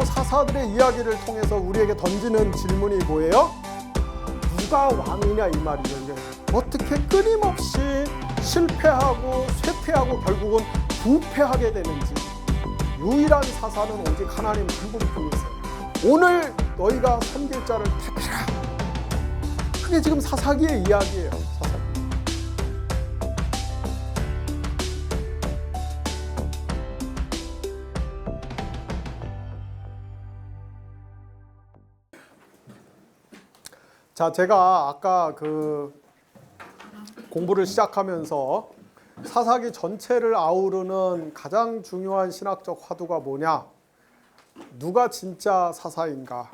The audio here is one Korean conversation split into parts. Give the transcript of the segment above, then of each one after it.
사사들의 이야기를 통해서 우리에게 던지는 질문이 뭐예요? 누가 왕이냐 이 말이죠. 이제 어떻게 끊임없이 실패하고 쇠퇴하고 결국은 부패하게 되는지. 유일한 사사는 오직 하나님 한 분뿐이세요. 오늘 너희가 섬길 자를 택하라. 그게 지금 사사기의 이야기예요. 사사기. 자, 제가 아까 공부를 시작하면서 사사기 전체를 아우르는 가장 중요한 신학적 화두가 뭐냐? 누가 진짜 사사인가?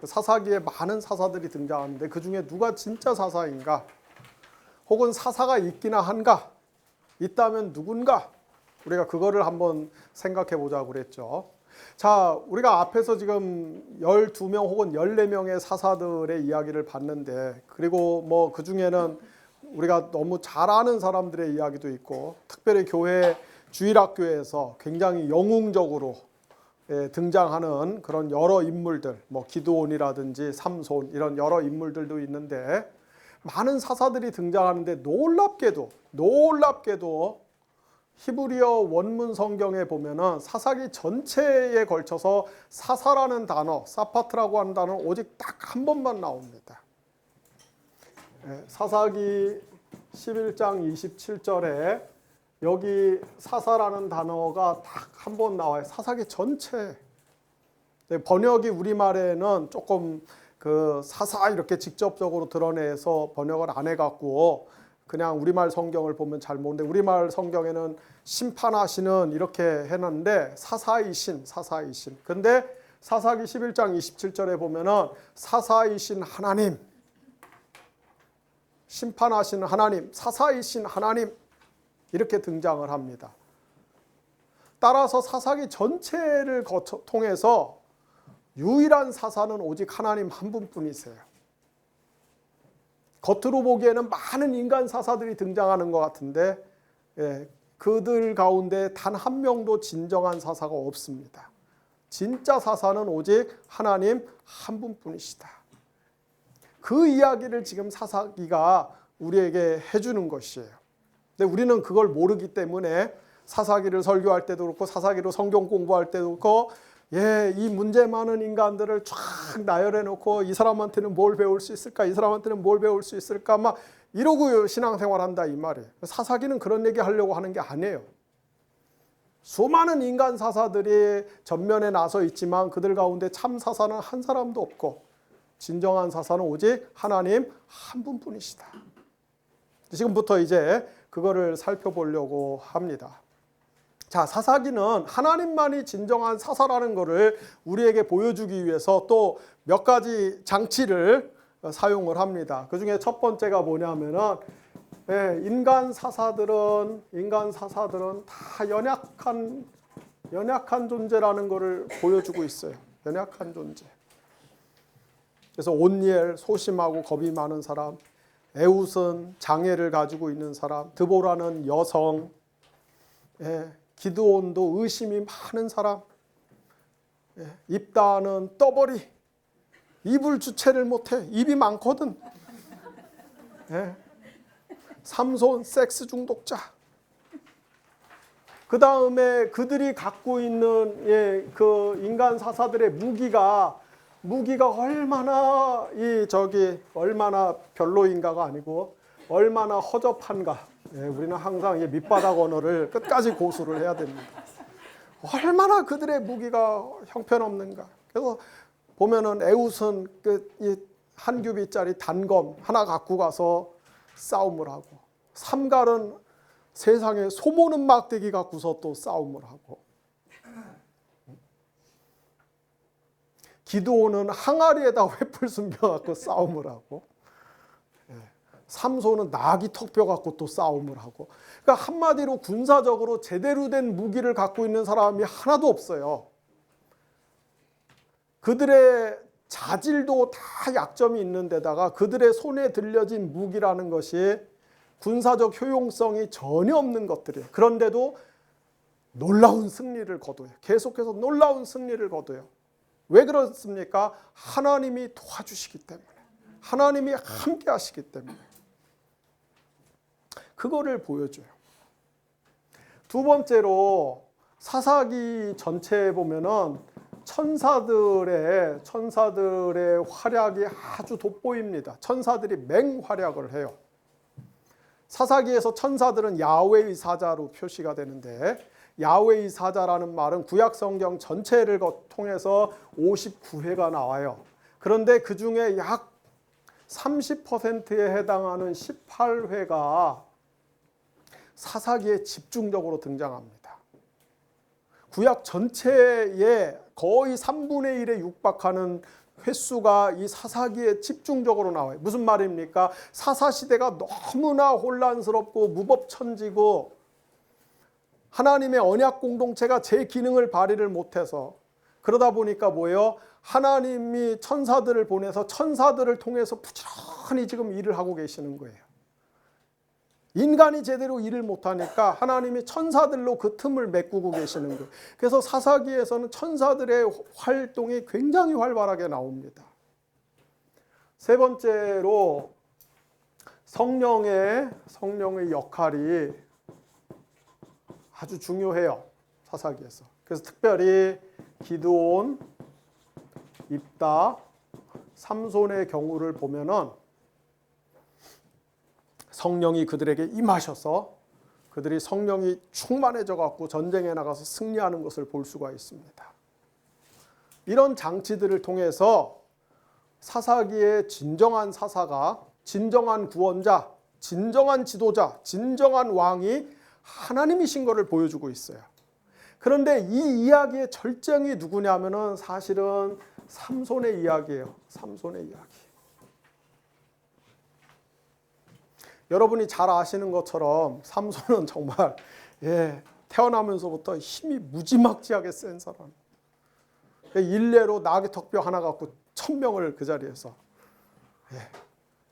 사사기에 많은 사사들이 등장하는데 그 중에 누가 진짜 사사인가? 혹은 사사가 있기나 한가? 있다면 누군가? 우리가 그거를 한번 생각해 보자고 그랬죠. 자, 우리가 앞에서 지금 12명 혹은 14명의 사사들의 이야기를 봤는데, 그리고 뭐 그 중에는 우리가 너무 잘 아는 사람들의 이야기도 있고, 특별히 교회 주일학교에서 굉장히 영웅적으로 등장하는 그런 여러 인물들, 뭐 기드온이라든지 삼손 이런 여러 인물들도 있는데, 많은 사사들이 등장하는데 놀랍게도 히브리어 원문 성경에 보면은 사사기 전체에 걸쳐서 사사라는 단어, 사파트라고 하는 단어는 오직 딱 한 번만 나옵니다. 사사기 11장 27절에 여기 사사라는 단어가 딱 한 번 나와요. 사사기 전체. 번역이 우리말에는 조금 사사 이렇게 직접적으로 드러내서 번역을 안 해갖고 그냥 우리말 성경을 보면 잘 모르는데, 우리말 성경에는 심판하시는 이렇게 해놨는데 사사이신. 근데 사사기 11장 27절에 보면은 사사이신 하나님, 심판하시는 하나님, 사사이신 하나님 이렇게 등장을 합니다. 따라서 사사기 전체를 통해서 유일한 사사는 오직 하나님 한 분뿐이세요. 겉으로 보기에는 많은 인간 사사들이 등장하는 것 같은데 그들 가운데 단 한 명도 진정한 사사가 없습니다. 진짜 사사는 오직 하나님 한 분뿐이시다. 그 이야기를 지금 사사기가 우리에게 해주는 것이에요. 근데 우리는 그걸 모르기 때문에 사사기를 설교할 때도 그렇고 사사기로 성경 공부할 때도 그렇고 이 문제 많은 인간들을 쫙 나열해 놓고 이 사람한테는 뭘 배울 수 있을까? 이 사람한테는 뭘 배울 수 있을까? 막 이러고 신앙생활한다 이 말이에요. 사사기는 그런 얘기 하려고 하는 게 아니에요. 수많은 인간 사사들이 전면에 나서 있지만 그들 가운데 참 사사는 한 사람도 없고 진정한 사사는 오직 하나님 한 분뿐이시다. 지금부터 이제 그거를 살펴보려고 합니다. 자, 사사기는 하나님만이 진정한 사사라는 것을 우리에게 보여주기 위해서 또 몇 가지 장치를 사용을 합니다. 그 중에 첫 번째가 뭐냐면은 인간 사사들은 다 연약한 존재라는 것을 보여주고 있어요. 연약한 존재. 그래서 온니엘 소심하고 겁이 많은 사람, 에웃은 장애를 가지고 있는 사람, 드보라는 여성, 기드온도 의심이 많은 사람, 입다는 떠버리, 입을 주체를 못해. 입이 많거든. 삼손 섹스 중독자. 그 다음에 그들이 갖고 있는 그 인간 사사들의 무기가 얼마나 별로인가가 아니고 얼마나 허접한가. 우리는 항상 밑바닥 언어를 끝까지 고수를 해야 됩니다. 얼마나 그들의 무기가 형편없는가. 그래서 보면은 에웃은 한 규빗짜리 단검 하나 갖고 가서 싸움을 하고, 삼갈은 세상에 소모는 막대기 갖고서 또 싸움을 하고, 기드온은 항아리에다 횃불 숨겨갖고 싸움을 하고, 삼손은 나귀 턱뼈 갖고 또 싸움을 하고. 그러니까 한마디로 군사적으로 제대로 된 무기를 갖고 있는 사람이 하나도 없어요. 그들의 자질도 다 약점이 있는 데다가 그들의 손에 들려진 무기라는 것이 군사적 효용성이 전혀 없는 것들이에요. 그런데도 놀라운 승리를 거둬요. 계속해서 놀라운 승리를 거둬요. 왜 그렇습니까? 하나님이 도와주시기 때문에, 하나님이 함께 하시기 때문에 그거를 보여줘요. 두 번째로 사사기 전체에 보면은 천사들의 활약이 아주 돋보입니다. 천사들이 맹활약을 해요. 사사기에서 천사들은 야훼의 사자로 표시가 되는데, 야훼의 사자라는 말은 구약 성경 전체를 통해서 59회가 나와요. 그런데 그 중에 약 30%에 해당하는 18회가 사사기에 집중적으로 등장합니다. 구약 전체의 거의 3분의 1에 육박하는 횟수가 이 사사기에 집중적으로 나와요. 무슨 말입니까? 사사시대가 너무나 혼란스럽고 무법천지고 하나님의 언약 공동체가 제 기능을 발휘를 못해서, 그러다 보니까 뭐예요? 하나님이 천사들을 보내서 천사들을 통해서 부지런히 지금 일을 하고 계시는 거예요. 인간이 제대로 일을 못하니까 하나님이 천사들로 그 틈을 메꾸고 계시는 거예요. 그래서 사사기에서는 천사들의 활동이 굉장히 활발하게 나옵니다. 세 번째로 성령의 역할이 아주 중요해요. 사사기에서. 그래서 특별히 기드온, 입다, 삼손의 경우를 보면은 성령이 그들에게 임하셔서 그들이 성령이 충만해져 갖고 전쟁에 나가서 승리하는 것을 볼 수가 있습니다. 이런 장치들을 통해서 사사기의 진정한 사사가, 진정한 구원자, 진정한 지도자, 진정한 왕이 하나님이신 것을 보여주고 있어요. 그런데 이 이야기의 절정이 누구냐면은 사실은 삼손의 이야기예요. 삼손의 이야기. 여러분이 잘 아시는 것처럼 삼손은 정말 태어나면서부터 힘이 무지막지하게 센 사람. 일례로 나귀 턱뼈 하나 갖고 1000명을 그 자리에서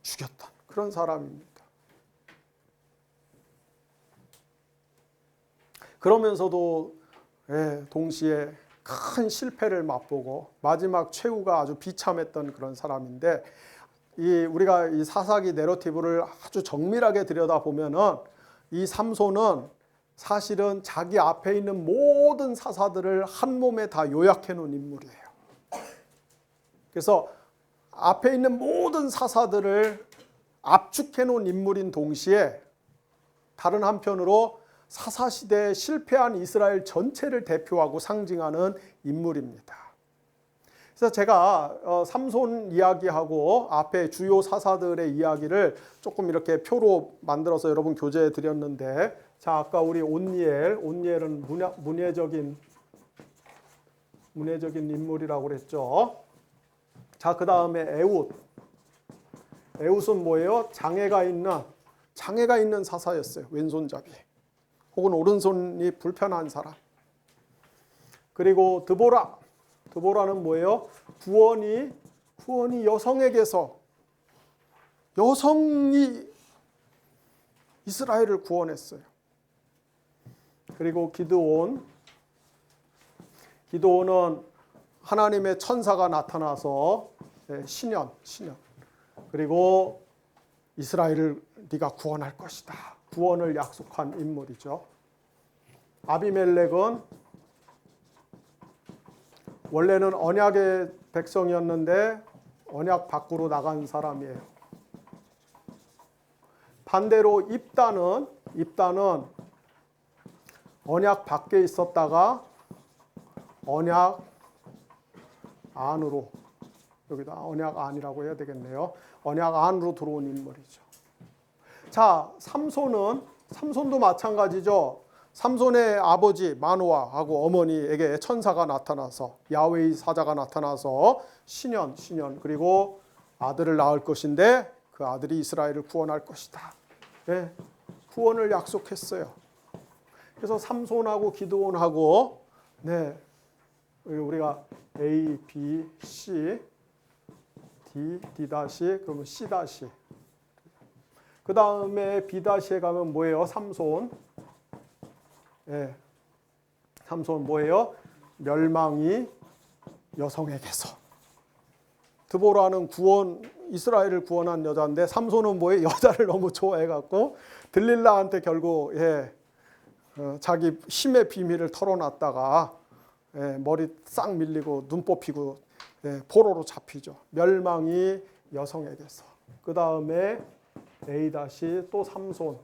죽였던 그런 사람입니다. 그러면서도 동시에 큰 실패를 맛보고 마지막 최후가 아주 비참했던 그런 사람인데, 우리가 이 사사기 내러티브를 아주 정밀하게 들여다보면은 이 삼손은 사실은 자기 앞에 있는 모든 사사들을 한 몸에 다 요약해 놓은 인물이에요. 그래서 앞에 있는 모든 사사들을 압축해 놓은 인물인 동시에 다른 한편으로 사사시대에 실패한 이스라엘 전체를 대표하고 상징하는 인물입니다. 그래서 제가 삼손 이야기하고 앞에 주요 사사들의 이야기를 조금 이렇게 표로 만들어서 여러분 교재에 드렸는데, 자, 아까 우리 온니엘은 문예적인 인물이라고 그랬죠. 자, 그 다음에 에훗은 뭐예요? 장애가 있는 사사였어요. 왼손잡이 혹은 오른손이 불편한 사람. 그리고 드보라는 뭐예요? 구원이 여성에게서, 여성이 이스라엘을 구원했어요. 그리고 기드온은 하나님의 천사가 나타나서 신년. 그리고 이스라엘을 네가 구원할 것이다. 구원을 약속한 인물이죠. 아비멜렉은 원래는 언약의 백성이었는데 언약 밖으로 나간 사람이에요. 반대로 입다는 언약 밖에 있었다가 언약 안으로, 여기다 언약 안이라고 해야 되겠네요. 언약 안으로 들어온 인물이죠. 자, 삼손도 마찬가지죠. 삼손의 아버지 마노아하고 어머니에게 천사가 나타나서, 야훼의 사자가 나타나서 신년 그리고 아들을 낳을 것인데 그 아들이 이스라엘을 구원할 것이다. 구원을 약속했어요. 그래서 삼손하고 기드온하고 우리가 A, B, C, D, D' 그러면 C'. 그 다음에 B''에 가면 뭐예요? 삼손. 삼손 뭐예요? 멸망이 여성에게서. 드보라는 이스라엘을 구원한 여자인데 삼손은 뭐예요? 여자를 너무 좋아해갖고 들릴라한테 결국 자기 힘의 비밀을 털어놨다가 머리 싹 밀리고 눈 뽑히고 포로로 잡히죠. 멸망이 여성에게서. 그 다음에 또 삼손.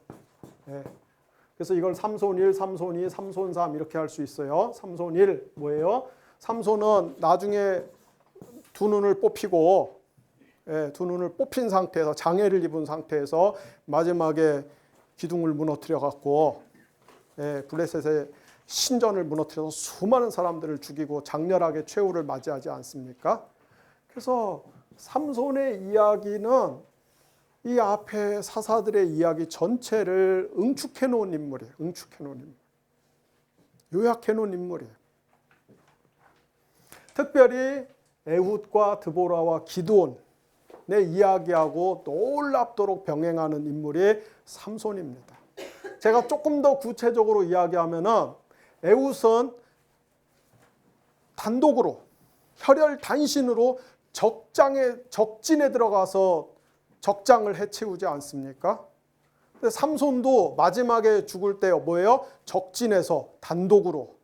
그래서 이걸 삼손 1, 삼손 2, 삼손 3 이렇게 할 수 있어요. 삼손 1 뭐예요? 삼손은 나중에 두 눈을 뽑히고 두 눈을 뽑힌 상태에서 장애를 입은 상태에서 마지막에 기둥을 무너뜨려 갖고 블레셋의 신전을 무너뜨려서 수많은 사람들을 죽이고 장렬하게 최후를 맞이하지 않습니까? 그래서 삼손의 이야기는 이 앞에 사사들의 이야기 전체를 응축해 놓은 인물이에요. 요약해 놓은 인물이에요. 특별히 에훗과 드보라와 기드온의 이야기하고 놀랍도록 병행하는 인물이 삼손입니다. 제가 조금 더 구체적으로 이야기하면은 에훗은 단독으로 혈혈단신으로 적진에 들어가서 적장을 해치우지 않습니까? 근데 삼손도 마지막에 죽을 때 뭐예요? 적진에서 단독으로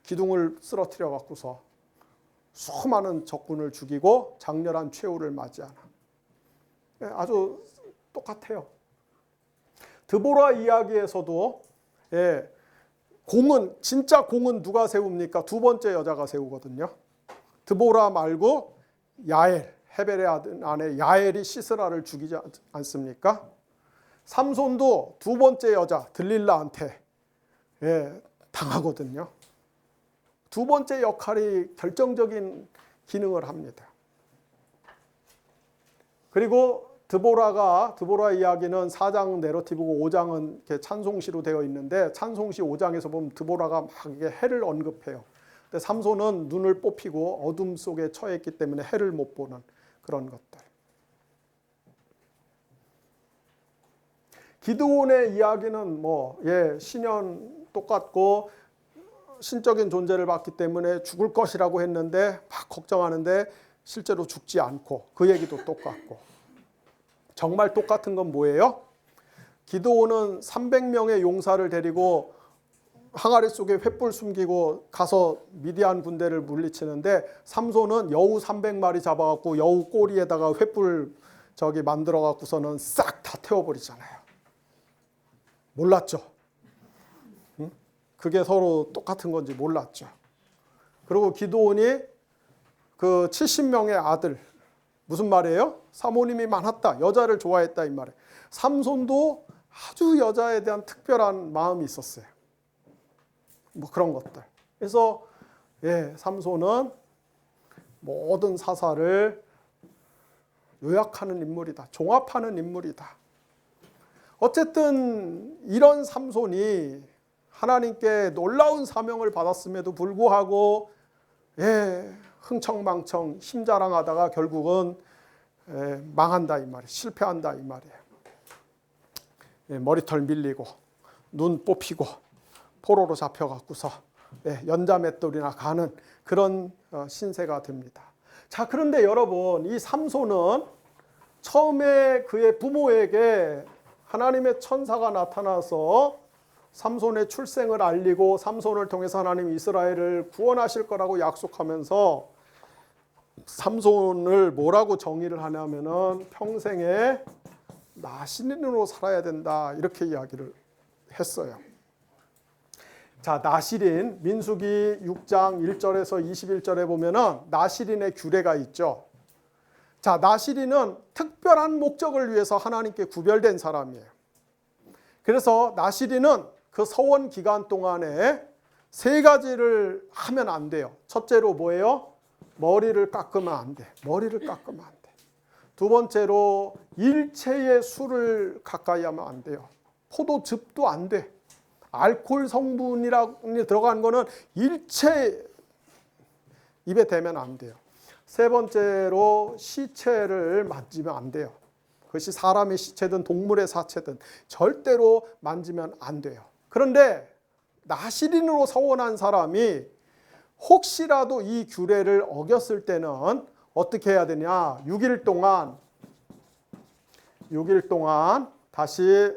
기둥을 쓰러뜨려 갖고서 수많은 적군을 죽이고 장렬한 최후를 맞이하는. 아주 똑같아요. 드보라 이야기에서도 진짜 공은 누가 세웁니까? 두 번째 여자가 세우거든요. 드보라 말고 야엘, 헤벨의 아내 야엘이 시스라를 죽이지 않습니까? 삼손도 두 번째 여자 들릴라한테 당하거든요. 두 번째 역할이 결정적인 기능을 합니다. 그리고 드보라 이야기는 4장 내러티브고 5장은 이렇게 찬송시로 되어 있는데 찬송시 5장에서 보면 드보라가 막 해를 언급해요. 근데 삼손은 눈을 뽑히고 어둠 속에 처했기 때문에 해를 못 보는 그런 것들. 기드온의 이야기는 신현 똑같고 신적인 존재를 봤기 때문에 죽을 것이라고 했는데 막 걱정하는데 실제로 죽지 않고 그 얘기도 똑같고. 정말 똑같은 건 뭐예요? 기드온은 300명의 용사를 데리고 항아리 속에 횃불 숨기고 가서 미디안 군대를 물리치는데 삼손은 여우 300마리 잡아갖고 여우 꼬리에다가 횃불 만들어 갖고서는 싹 다 태워버리잖아요. 몰랐죠? 그게 서로 똑같은 건지 몰랐죠. 그리고 기드온이 그 70명의 아들, 무슨 말이에요? 사모님이 많았다, 여자를 좋아했다 이 말이에요. 삼손도 아주 여자에 대한 특별한 마음이 있었어요. 그런 것들. 그래서 삼손은 모든 사사를 요약하는 인물이다, 종합하는 인물이다. 어쨌든 이런 삼손이 하나님께 놀라운 사명을 받았음에도 불구하고 흥청망청 힘자랑하다가 결국은 망한다 이 말이에요. 실패한다 이 말이에요. 머리털 밀리고 눈 뽑히고 포로로 잡혀갖고서 연자맷돌이나 가는 그런 신세가 됩니다. 자, 그런데 여러분, 이 삼손은 처음에 그의 부모에게 하나님의 천사가 나타나서 삼손의 출생을 알리고 삼손을 통해서 하나님 이스라엘을 구원하실 거라고 약속하면서 삼손을 뭐라고 정의를 하냐면은 평생에 나시린으로 살아야 된다 이렇게 이야기를 했어요. 자, 나시린 민수기 6장 1절에서 21절에 보면은 나시린의 규례가 있죠. 자, 나시린은 특별한 목적을 위해서 하나님께 구별된 사람이에요. 그래서 나시린은 그 서원 기간 동안에 세 가지를 하면 안 돼요. 첫째로 뭐예요? 머리를 깎으면 안 돼. 머리를 깎으면 안 돼. 두 번째로 일체의 술을 가까이 하면 안 돼요. 포도즙도 안 돼. 알코올 성분이 들어간 거는 일체 입에 대면 안 돼요. 세 번째로 시체를 만지면 안 돼요. 그것이 사람의 시체든 동물의 사체든 절대로 만지면 안 돼요. 그런데 나시린으로 서원한 사람이 혹시라도 이 규례를 어겼을 때는 어떻게 해야 되냐? 6일 동안 다시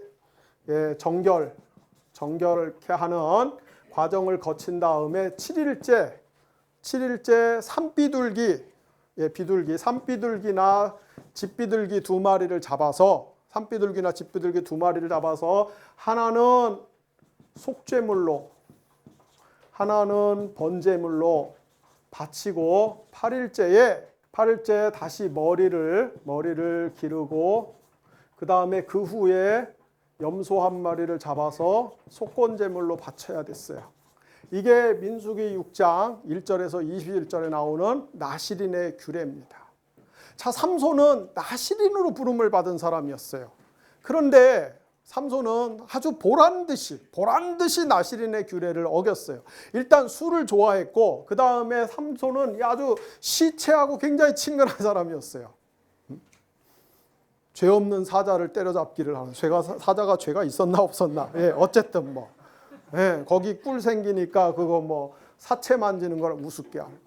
정결케 하는 과정을 거친 다음에 7일째 산비둘기나 집비둘기 2마리를 잡아서 하나는 속죄물로 하나는 번제물로 바치고 8일째에 다시 머리를 기르고 그 다음에 그 후에 염소 1마리를 잡아서 속건제물로 바쳐야 됐어요. 이게 민수기 6장 1절에서 21절에 나오는 나실인의 규례입니다. 자, 삼손은 나실인으로 부름을 받은 사람이었어요. 그런데 삼손은 아주 보란듯이 나실인의 규례를 어겼어요. 일단 술을 좋아했고 그 다음에 삼손은 아주 시체하고 굉장히 친근한 사람이었어요. 죄 없는 사자를 때려잡기를 하는, 사자가 죄가 있었나 없었나, 어쨌든 거기 꿀 생기니까 그거 사체 만지는 걸 우습게 알고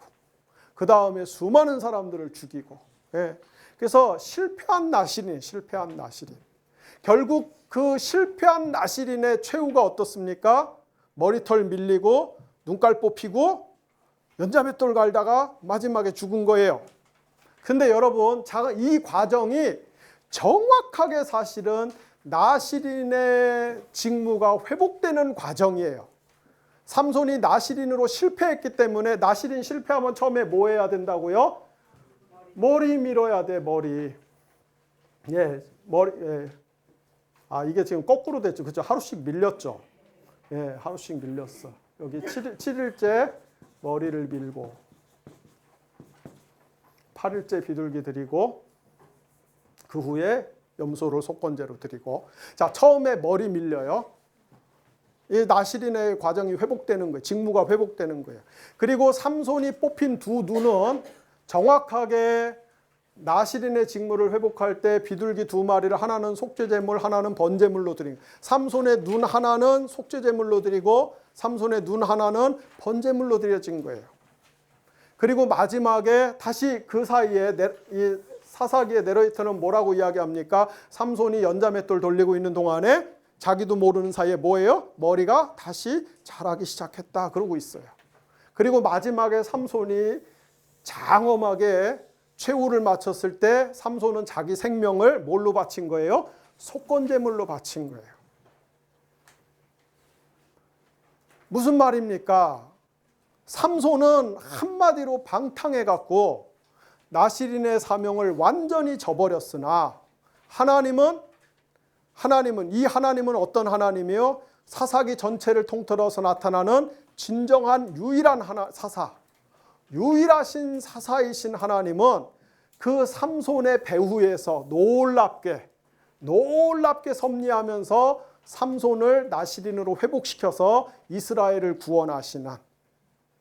그 다음에 수많은 사람들을 죽이고, 그래서 실패한 나실인. 결국 그 실패한 나실인의 최후가 어떻습니까? 머리털 밀리고 눈깔 뽑히고 연자맷돌 갈다가 마지막에 죽은 거예요. 근데 여러분, 이 과정이 정확하게 사실은 나실인의 직무가 회복되는 과정이에요. 삼손이 나실인으로 실패했기 때문에, 나실인 실패하면 처음에 뭐 해야 된다고요? 머리 밀어야 돼, 머리. 이게 지금 거꾸로 됐죠. 그렇죠? 하루씩 밀렸죠. 하루씩 밀렸어. 여기 7일째 머리를 밀고 8일째 비둘기 드리고 그 후에 염소를 속건제로 드리고. 자, 처음에 머리 밀려요. 이 나실인의 과정이 회복되는 거예요. 직무가 회복되는 거예요. 그리고 삼손이 뽑힌 2눈은 정확하게 나실인의 직무를 회복할 때 비둘기 2마리를 하나는 속죄제물, 하나는 번제물로 드리고, 삼손의 눈 하나는 속죄제물로 드리고 삼손의 눈 하나는 번제물로 드려진 거예요. 그리고 마지막에 다시 그 사이에 이 사사기의 내러이터는 뭐라고 이야기합니까? 삼손이 연자맷돌 돌리고 있는 동안에 자기도 모르는 사이에 뭐예요? 머리가 다시 자라기 시작했다 그러고 있어요. 그리고 마지막에 삼손이 장엄하게 최후를 마쳤을 때 삼손은 자기 생명을 뭘로 바친 거예요? 속건제물로 바친 거예요. 무슨 말입니까? 삼손은 한마디로 방탕해갖고 나실인의 사명을 완전히 저버렸으나 하나님은 어떤 하나님이요? 사사기 전체를 통틀어서 나타나는 진정한 유일한 유일하신 사사이신 하나님은 그 삼손의 배후에서 놀랍게 섭리하면서 삼손을 나실인으로 회복시켜서 이스라엘을 구원하시는,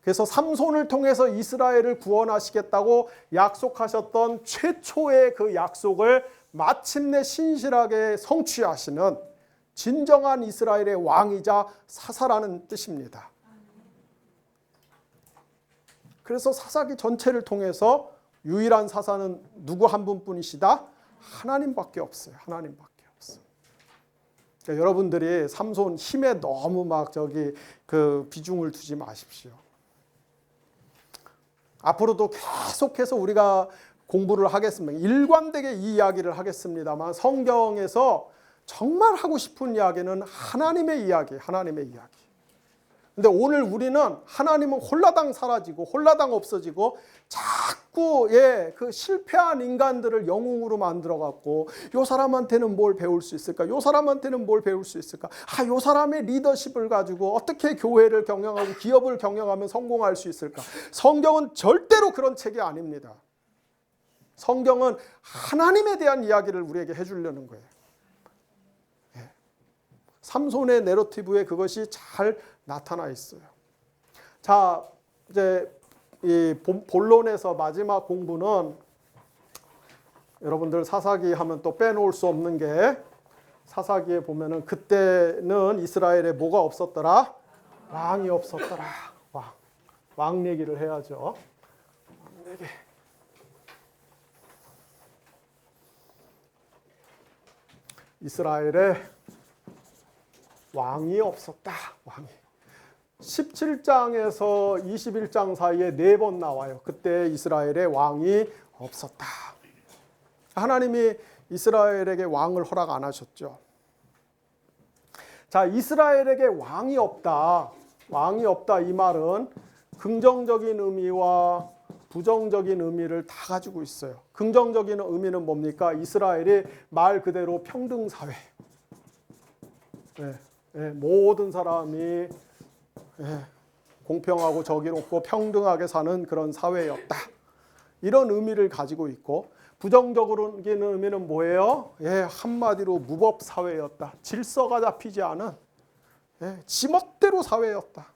그래서 삼손을 통해서 이스라엘을 구원하시겠다고 약속하셨던 최초의 그 약속을 마침내 신실하게 성취하시는 진정한 이스라엘의 왕이자 사사라는 뜻입니다. 그래서 사사기 전체를 통해서 유일한 사사는 누구 한 분뿐이시다? 하나님밖에 없어요. 하나님밖에 없어요. 그러니까 여러분들이 삼손 힘에 너무 비중을 두지 마십시오. 앞으로도 계속해서 우리가 공부를 하겠습니다. 일관되게 이 이야기를 하겠습니다만 성경에서 정말 하고 싶은 이야기는 하나님의 이야기. 근데 오늘 우리는 하나님은 홀라당 사라지고 홀라당 없어지고 자꾸 그 실패한 인간들을 영웅으로 만들어갖고 요 사람한테는 뭘 배울 수 있을까? 요 사람한테는 뭘 배울 수 있을까? 요 사람의 리더십을 가지고 어떻게 교회를 경영하고 기업을 경영하면 성공할 수 있을까? 성경은 절대로 그런 책이 아닙니다. 성경은 하나님에 대한 이야기를 우리에게 해주려는 거예요. 삼손의 내러티브에 그것이 잘 나타나 있어요. 자, 이제 이 본론에서 마지막 공부는 여러분들 사사기 하면 또 빼놓을 수 없는 게, 사사기에 보면은 그때는 이스라엘에 뭐가 없었더라? 왕이 없었더라. 왕. 왕 얘기를 해야죠. 왕 얘기. 이스라엘에 왕이 없었다. 왕이. 17장에서 21장 사이에 4번 나와요. 그때 이스라엘에 왕이 없었다. 하나님이 이스라엘에게 왕을 허락 안 하셨죠. 자, 이스라엘에게 왕이 없다. 왕이 없다 이 말은 긍정적인 의미와 부정적인 의미를 다 가지고 있어요. 긍정적인 의미는 뭡니까? 이스라엘이 말 그대로 평등사회. 모든 사람이 공평하고 정의롭고 평등하게 사는 그런 사회였다. 이런 의미를 가지고 있고, 부정적인 의미는 뭐예요? 한마디로 무법사회였다. 질서가 잡히지 않은 지멋대로 사회였다.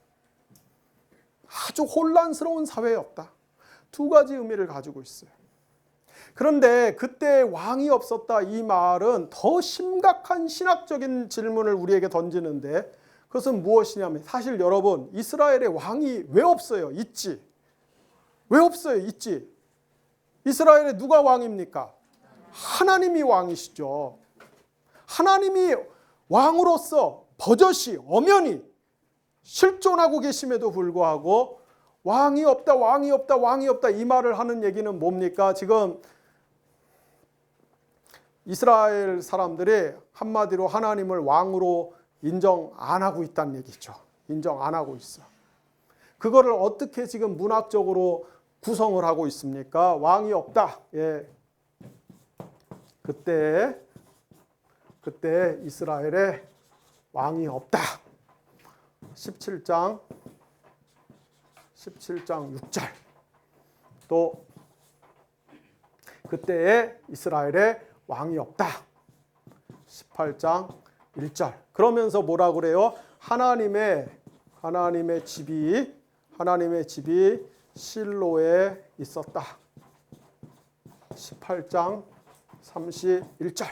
아주 혼란스러운 사회였다. 두 가지 의미를 가지고 있어요. 그런데 그때 왕이 없었다 이 말은 더 심각한 신학적인 질문을 우리에게 던지는데, 그것은 무엇이냐면, 사실 여러분, 이스라엘에 왕이 왜 없어요? 있지. 왜 없어요? 있지. 이스라엘에 누가 왕입니까? 하나님이 왕이시죠. 하나님이 왕으로서 버젓이 엄연히 실존하고 계심에도 불구하고 왕이 없다, 왕이 없다, 왕이 없다 이 말을 하는 얘기는 뭡니까? 지금 이스라엘 사람들이 한마디로 하나님을 왕으로 인정 안 하고 있다는 얘기죠. 인정 안 하고 있어. 그거를 어떻게 지금 문학적으로 구성을 하고 있습니까? 왕이 없다. 그때 이스라엘에 왕이 없다. 17장 6절. 또 그때에 이스라엘에 왕이 없다. 18장 1절. 그러면서 뭐라 그래요? 하나님의 집이 실로에 있었다. 18장 31절.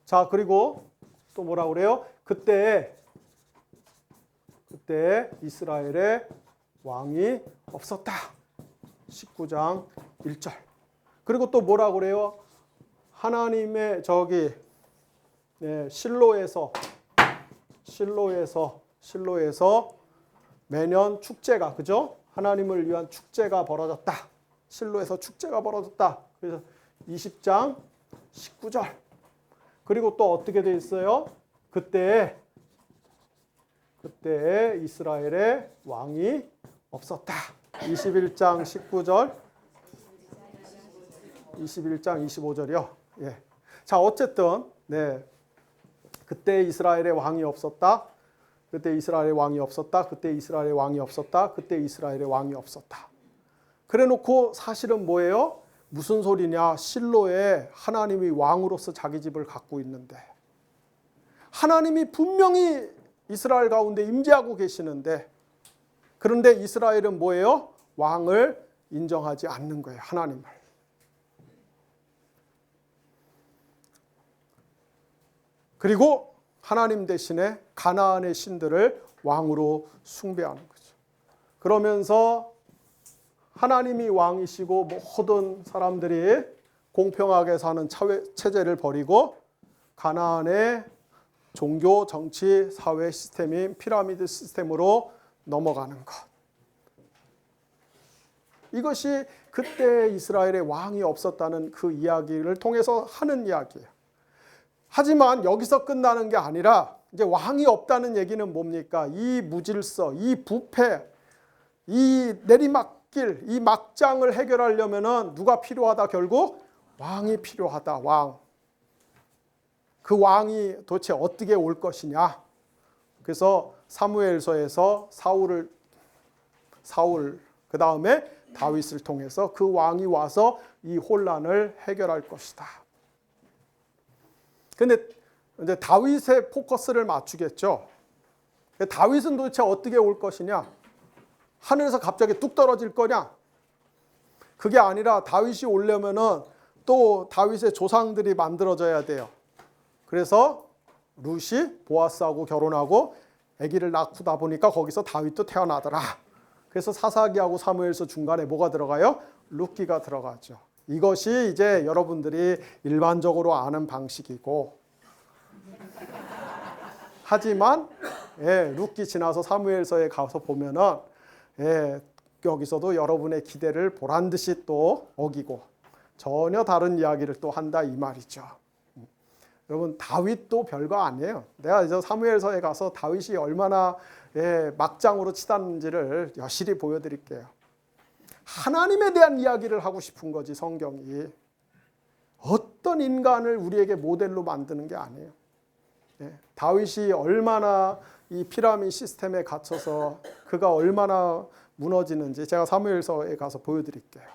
자, 그리고 또 뭐라 그래요? 그때 이스라엘에 왕이 없었다. 19장 1절. 그리고 또 뭐라 그래요? 하나님의 실로에서 매년 축제가, 그죠? 하나님을 위한 축제가 벌어졌다. 실로에서 축제가 벌어졌다. 그래서 20장 19절. 그리고 또 어떻게 돼 있어요? 그때 이스라엘에 왕이 없었다. 21장 19절, 21장 25절이요. 자, 어쨌든 그때 이스라엘에 왕이 없었다. 그때 이스라엘에 왕이 없었다. 그때 이스라엘에 왕이 없었다. 그때 이스라엘에 왕이 없었다. 그래놓고 사실은 뭐예요? 무슨 소리냐? 실로에 하나님이 왕으로서 자기 집을 갖고 있는데, 하나님이 분명히 이스라엘 가운데 임재하고 계시는데, 그런데 이스라엘은 뭐예요? 왕을 인정하지 않는 거예요. 하나님을. 그리고 하나님 대신에 가나안의 신들을 왕으로 숭배하는 거죠. 그러면서 하나님이 왕이시고 모든 사람들이 공평하게 사는 체제를 버리고 가나안의 종교, 정치, 사회 시스템인 피라미드 시스템으로 넘어가는 것. 이것이 그때 이스라엘에 왕이 없었다는 그 이야기를 통해서 하는 이야기예요. 하지만 여기서 끝나는 게 아니라 이제 왕이 없다는 얘기는 뭡니까? 이 무질서, 이 부패, 이 내리막길, 이 막장을 해결하려면은 누가 필요하다? 결국 왕이 필요하다. 왕. 그 왕이 도대체 어떻게 올 것이냐? 그래서 사무엘서에서 사울 그 다음에 다윗을 통해서 그 왕이 와서 이 혼란을 해결할 것이다. 근데 이제 다윗의 포커스를 맞추겠죠. 다윗은 도대체 어떻게 올 것이냐? 하늘에서 갑자기 뚝 떨어질 거냐? 그게 아니라 다윗이 오려면은 또 다윗의 조상들이 만들어져야 돼요. 그래서 룻이 보아스하고 결혼하고 아기를 낳다 보니까 거기서 다윗도 태어나더라. 그래서 사사기하고 사무엘서 중간에 뭐가 들어가요? 룻기가 들어가죠. 이것이 이제 여러분들이 일반적으로 아는 방식이고, 하지만 룻기 지나서 사무엘서에 가서 보면은 여기서도 여러분의 기대를 보란 듯이 또 어기고 전혀 다른 이야기를 또 한다 이 말이죠. 여러분, 다윗도 별거 아니에요. 내가 이제 사무엘서에 가서 다윗이 얼마나 막장으로 치닫는지를 여실히 보여드릴게요. 하나님에 대한 이야기를 하고 싶은 거지, 성경이. 어떤 인간을 우리에게 모델로 만드는 게 아니에요. 다윗이 얼마나 이 피라미드 시스템에 갇혀서 그가 얼마나 무너지는지 제가 사무엘서에 가서 보여드릴게요.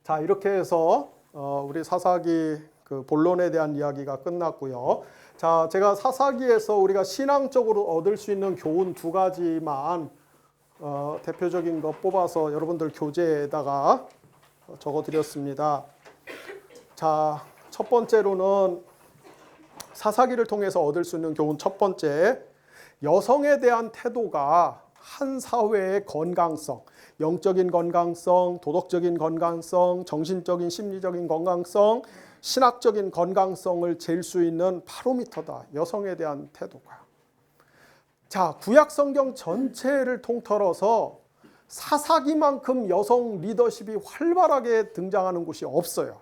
자, 이렇게 해서 우리 사사기 그 본론에 대한 이야기가 끝났고요. 자, 제가 사사기에서 우리가 신앙적으로 얻을 수 있는 교훈 두 가지만 대표적인 거 뽑아서 여러분들 교재에다가 적어드렸습니다. 자, 첫 번째로는 사사기를 통해서 얻을 수 있는 교훈 첫 번째, 여성에 대한 태도가 한 사회의 건강성, 영적인 건강성, 도덕적인 건강성, 정신적인 심리적인 건강성, 신학적인 건강성을 잴 수 있는 바로미터다. 여성에 대한 태도가. 자, 구약 성경 전체를 통틀어서 사사기만큼 여성 리더십이 활발하게 등장하는 곳이 없어요.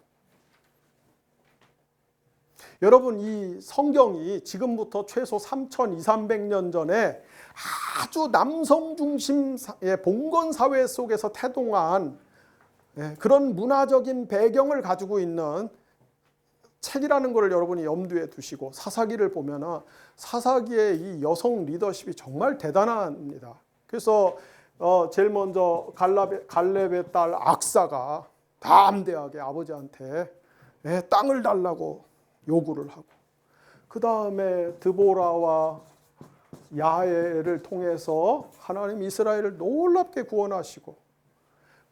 여러분, 이 성경이 지금부터 최소 3,200~300년 전에 아주 남성 중심 봉건 사회 속에서 태동한 그런 문화적인 배경을 가지고 있는 책이라는 것을 여러분이 염두에 두시고 사사기를 보면 사사기의 이 여성 리더십이 정말 대단합니다. 그래서 제일 먼저 갈렙의 딸 악사가 담대하게 아버지한테 땅을 달라고 요구를 하고, 그 다음에 드보라와 야엘을 통해서 하나님 이스라엘을 놀랍게 구원하시고,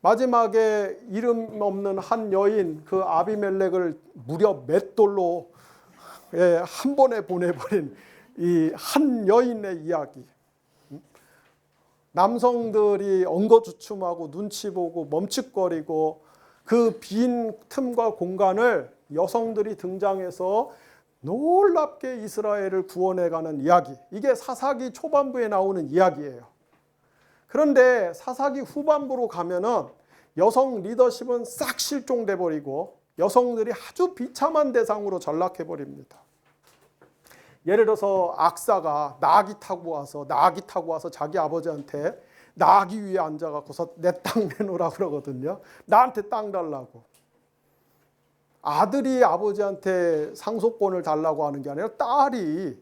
마지막에 이름 없는 한 여인 그 아비멜렉을 무려 맷돌로 한 번에 보내버린 이 한 여인의 이야기. 남성들이 엉거주춤하고 눈치 보고 멈칫거리고 그 빈 틈과 공간을 여성들이 등장해서 놀랍게 이스라엘을 구원해가는 이야기. 이게 사사기 초반부에 나오는 이야기예요. 그런데 사사기 후반부로 가면은 여성 리더십은 싹 실종돼 버리고 여성들이 아주 비참한 대상으로 전락해 버립니다. 예를 들어서 악사가 나귀 타고 와서 자기 아버지한테 나귀 위에 앉아갖고서 내 땅 내놓으라 그러거든요. 나한테 땅 달라고. 아들이 아버지한테 상속권을 달라고 하는 게 아니라 딸이.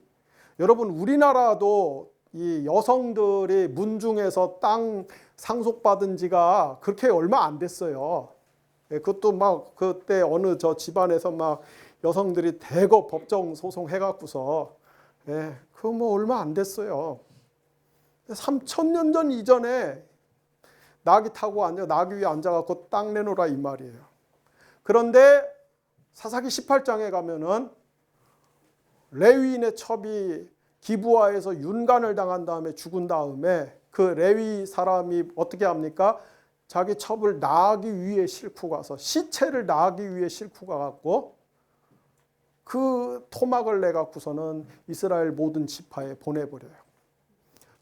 여러분, 우리나라도 이 여성들이 문중에서 땅 상속받은 지가 그렇게 얼마 안 됐어요. 그것도 막 그때 어느 저 집안에서 막 여성들이 대거 법정 소송 해갖고서 그거 뭐 얼마 안 됐어요. 3,000년 전 이전에 나귀 타고 나귀 위에 앉아갖고 땅 내놓으라 이 말이에요. 그런데 사사기 18장에 가면은 레위인의 첩이 기브아에서 윤간을 당한 다음에 죽은 다음에 그 레위 사람이 어떻게 합니까? 자기 첩을 나귀 위에 싣고 가서 시체를 나귀 위에 싣고 가갖고 그 토막을 내갖고서는 이스라엘 모든 지파에 보내버려요.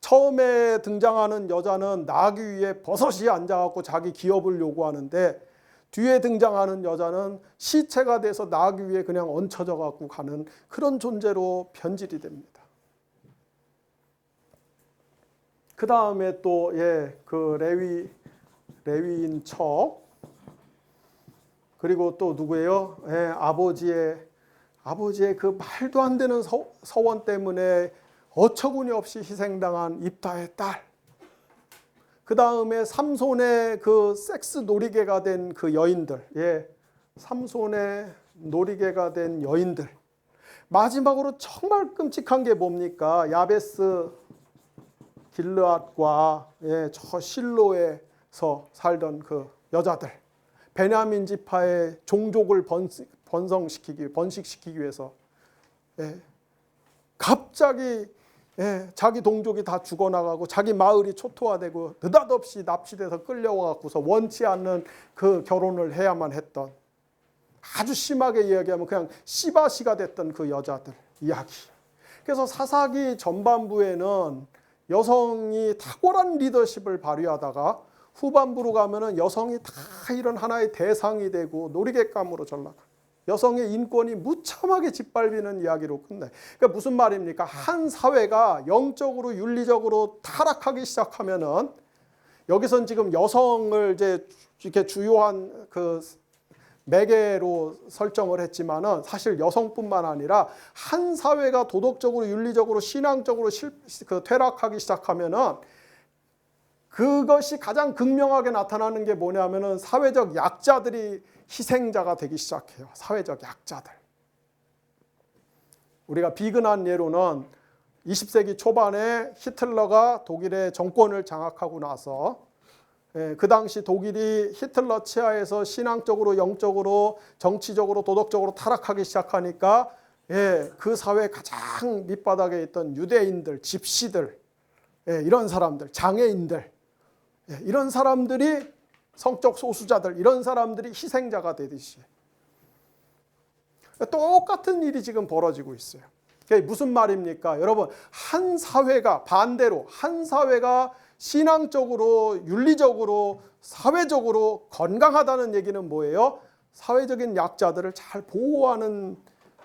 처음에 등장하는 여자는 나귀 위에 버섯이 앉아갖고 자기 기업을 요구하는데, 뒤에 등장하는 여자는 시체가 돼서 나귀 위에 그냥 얹혀져 갖고 가는 그런 존재로 변질이 됩니다. 그 다음에 또 그 레위인 첩, 그리고 또 누구예요? 아버지의 그 말도 안 되는 서원 때문에 어처구니 없이 희생당한 입다의 딸. 그 다음에 삼손의 그 섹스 놀이개가 된 그 여인들, 삼손의 놀이개가 된 여인들. 마지막으로 정말 끔찍한 게 뭡니까? 야베스 길르앗과 저 실로에서 살던 그 여자들. 베냐민 지파의 종족을 번식시키기 위해서 갑자기 예, 자기 동족이 다 죽어나가고 자기 마을이 초토화되고 느닷없이 납치돼서 끌려와갖고서 원치 않는 그 결혼을 해야만 했던, 아주 심하게 이야기하면 그냥 씨바시가 됐던 그 여자들 이야기. 그래서 사사기 전반부에는 여성이 탁월한 리더십을 발휘하다가 후반부로 가면은 여성이 다 이런 하나의 대상이 되고 놀이객감으로 전락한, 여성의 인권이 무참하게 짓밟히는 이야기로 끝내. 그러니까 무슨 말입니까? 한 사회가 영적으로 윤리적으로 타락하기 시작하면은, 여기선 지금 여성을 이제 이렇게 주요한 그 매개로 설정을 했지만은 사실 여성뿐만 아니라 한 사회가 도덕적으로 윤리적으로 신앙적으로 퇴락하기 시작하면은 그것이 가장 극명하게 나타나는 게 뭐냐면은 사회적 약자들이 희생자가 되기 시작해요. 사회적 약자들. 우리가 비근한 예로는 20세기 초반에 히틀러가 독일의 정권을 장악하고 나서 그 당시 독일이 히틀러 치하에서 신앙적으로, 영적으로, 정치적으로, 도덕적으로 타락하기 시작하니까 그 사회 가장 밑바닥에 있던 유대인들, 집시들, 이런 사람들, 장애인들, 이런 사람들이, 성적 소수자들, 이런 사람들이 희생자가 되듯이 똑같은 일이 지금 벌어지고 있어요. 그게 무슨 말입니까? 여러분, 한 사회가 반대로, 한 사회가 신앙적으로, 윤리적으로, 사회적으로 건강하다는 얘기는 뭐예요? 사회적인 약자들을 잘 보호하는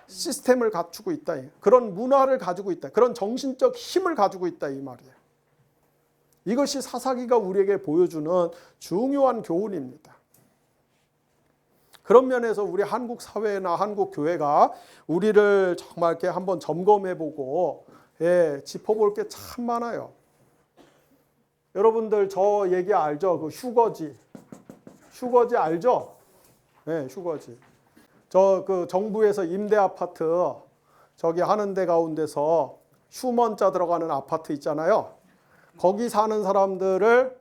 시스템을 갖추고 있다. 그런 문화를 가지고 있다. 그런 정신적 힘을 가지고 있다, 이 말이에요. 이것이 사사기가 우리에게 보여주는 중요한 교훈입니다. 그런 면에서 우리 한국 사회나 한국 교회가 우리를 정말 이렇게 한번 점검해보고 짚어볼 게 참 많아요. 여러분들 저 얘기 알죠? 그 휴거지. 휴거지 알죠? 네, 휴거지. 저 그 정부에서 임대 아파트 저기 하는 데 가운데서 휴먼자 들어가는 아파트 있잖아요. 거기 사는 사람들을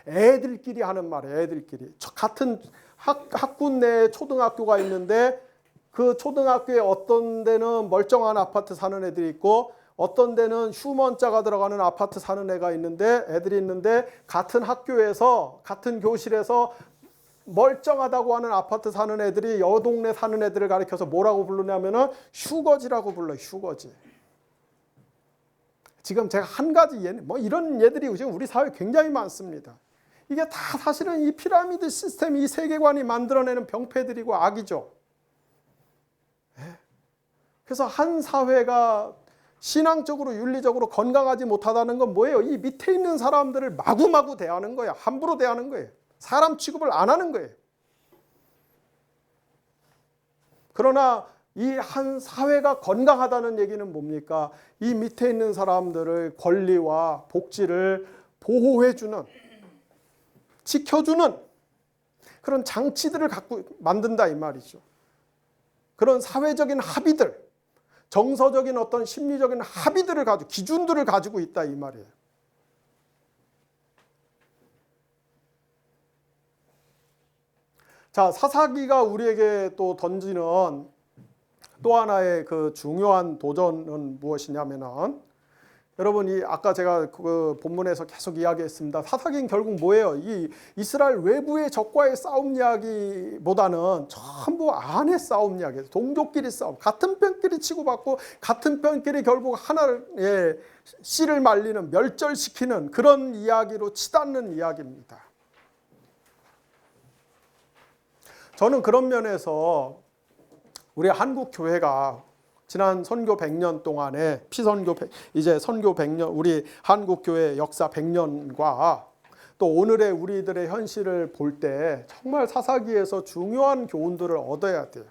애들끼리 하는 말이에요. 애들끼리. 같은 학군 내에 초등학교가 있는데 그 초등학교에 어떤 데는 멀쩡한 아파트 사는 애들이 있고 어떤 데는 휴먼자가 들어가는 아파트 사는 애가 있는데, 애들이 있는데, 같은 학교에서 같은 교실에서 멀쩡하다고 하는 아파트 사는 애들이 여 동네 사는 애들을 가리켜서 뭐라고 부르냐면은 휴거지라고 불러요. 휴거지. 지금 제가 한 가지 이런 예들이 지금 우리 사회에 굉장히 많습니다. 이게 다 사실은 이 피라미드 시스템, 이 세계관이 만들어내는 병폐들이고 악이죠. 그래서 한 사회가 신앙적으로, 윤리적으로 건강하지 못하다는 건 뭐예요? 이 밑에 있는 사람들을 마구마구 대하는 거야. 함부로 대하는 거예요. 사람 취급을 안 하는 거예요. 그러나 이 한 사회가 건강하다는 얘기는 뭡니까? 이 밑에 있는 사람들의 권리와 복지를 보호해주는, 지켜주는 그런 장치들을 갖고 만든다 이 말이죠. 그런 사회적인 합의들, 정서적인 어떤 심리적인 합의들을 가지고, 기준들을 가지고 있다 이 말이에요. 자, 사사기가 우리에게 또 던지는 또 하나의 그 중요한 도전은 무엇이냐면은, 여러분 이 아까 제가 그 본문에서 계속 이야기했습니다. 사사기는 결국 뭐예요? 이 이스라엘 외부의 적과의 싸움 이야기보다는 전부 안의 싸움 이야기예요. 동족끼리 싸움, 같은 편끼리 치고받고 같은 편끼리 결국 하나의 씨를 말리는, 멸절시키는 그런 이야기로 치닫는 이야기입니다. 저는 그런 면에서 우리 한국 교회가 지난 선교 100년 동안에 피선교 이제 선교 100년, 우리 한국 교회 역사 100년과 또 오늘의 우리들의 현실을 볼 때 정말 사사기에서 중요한 교훈들을 얻어야 돼요.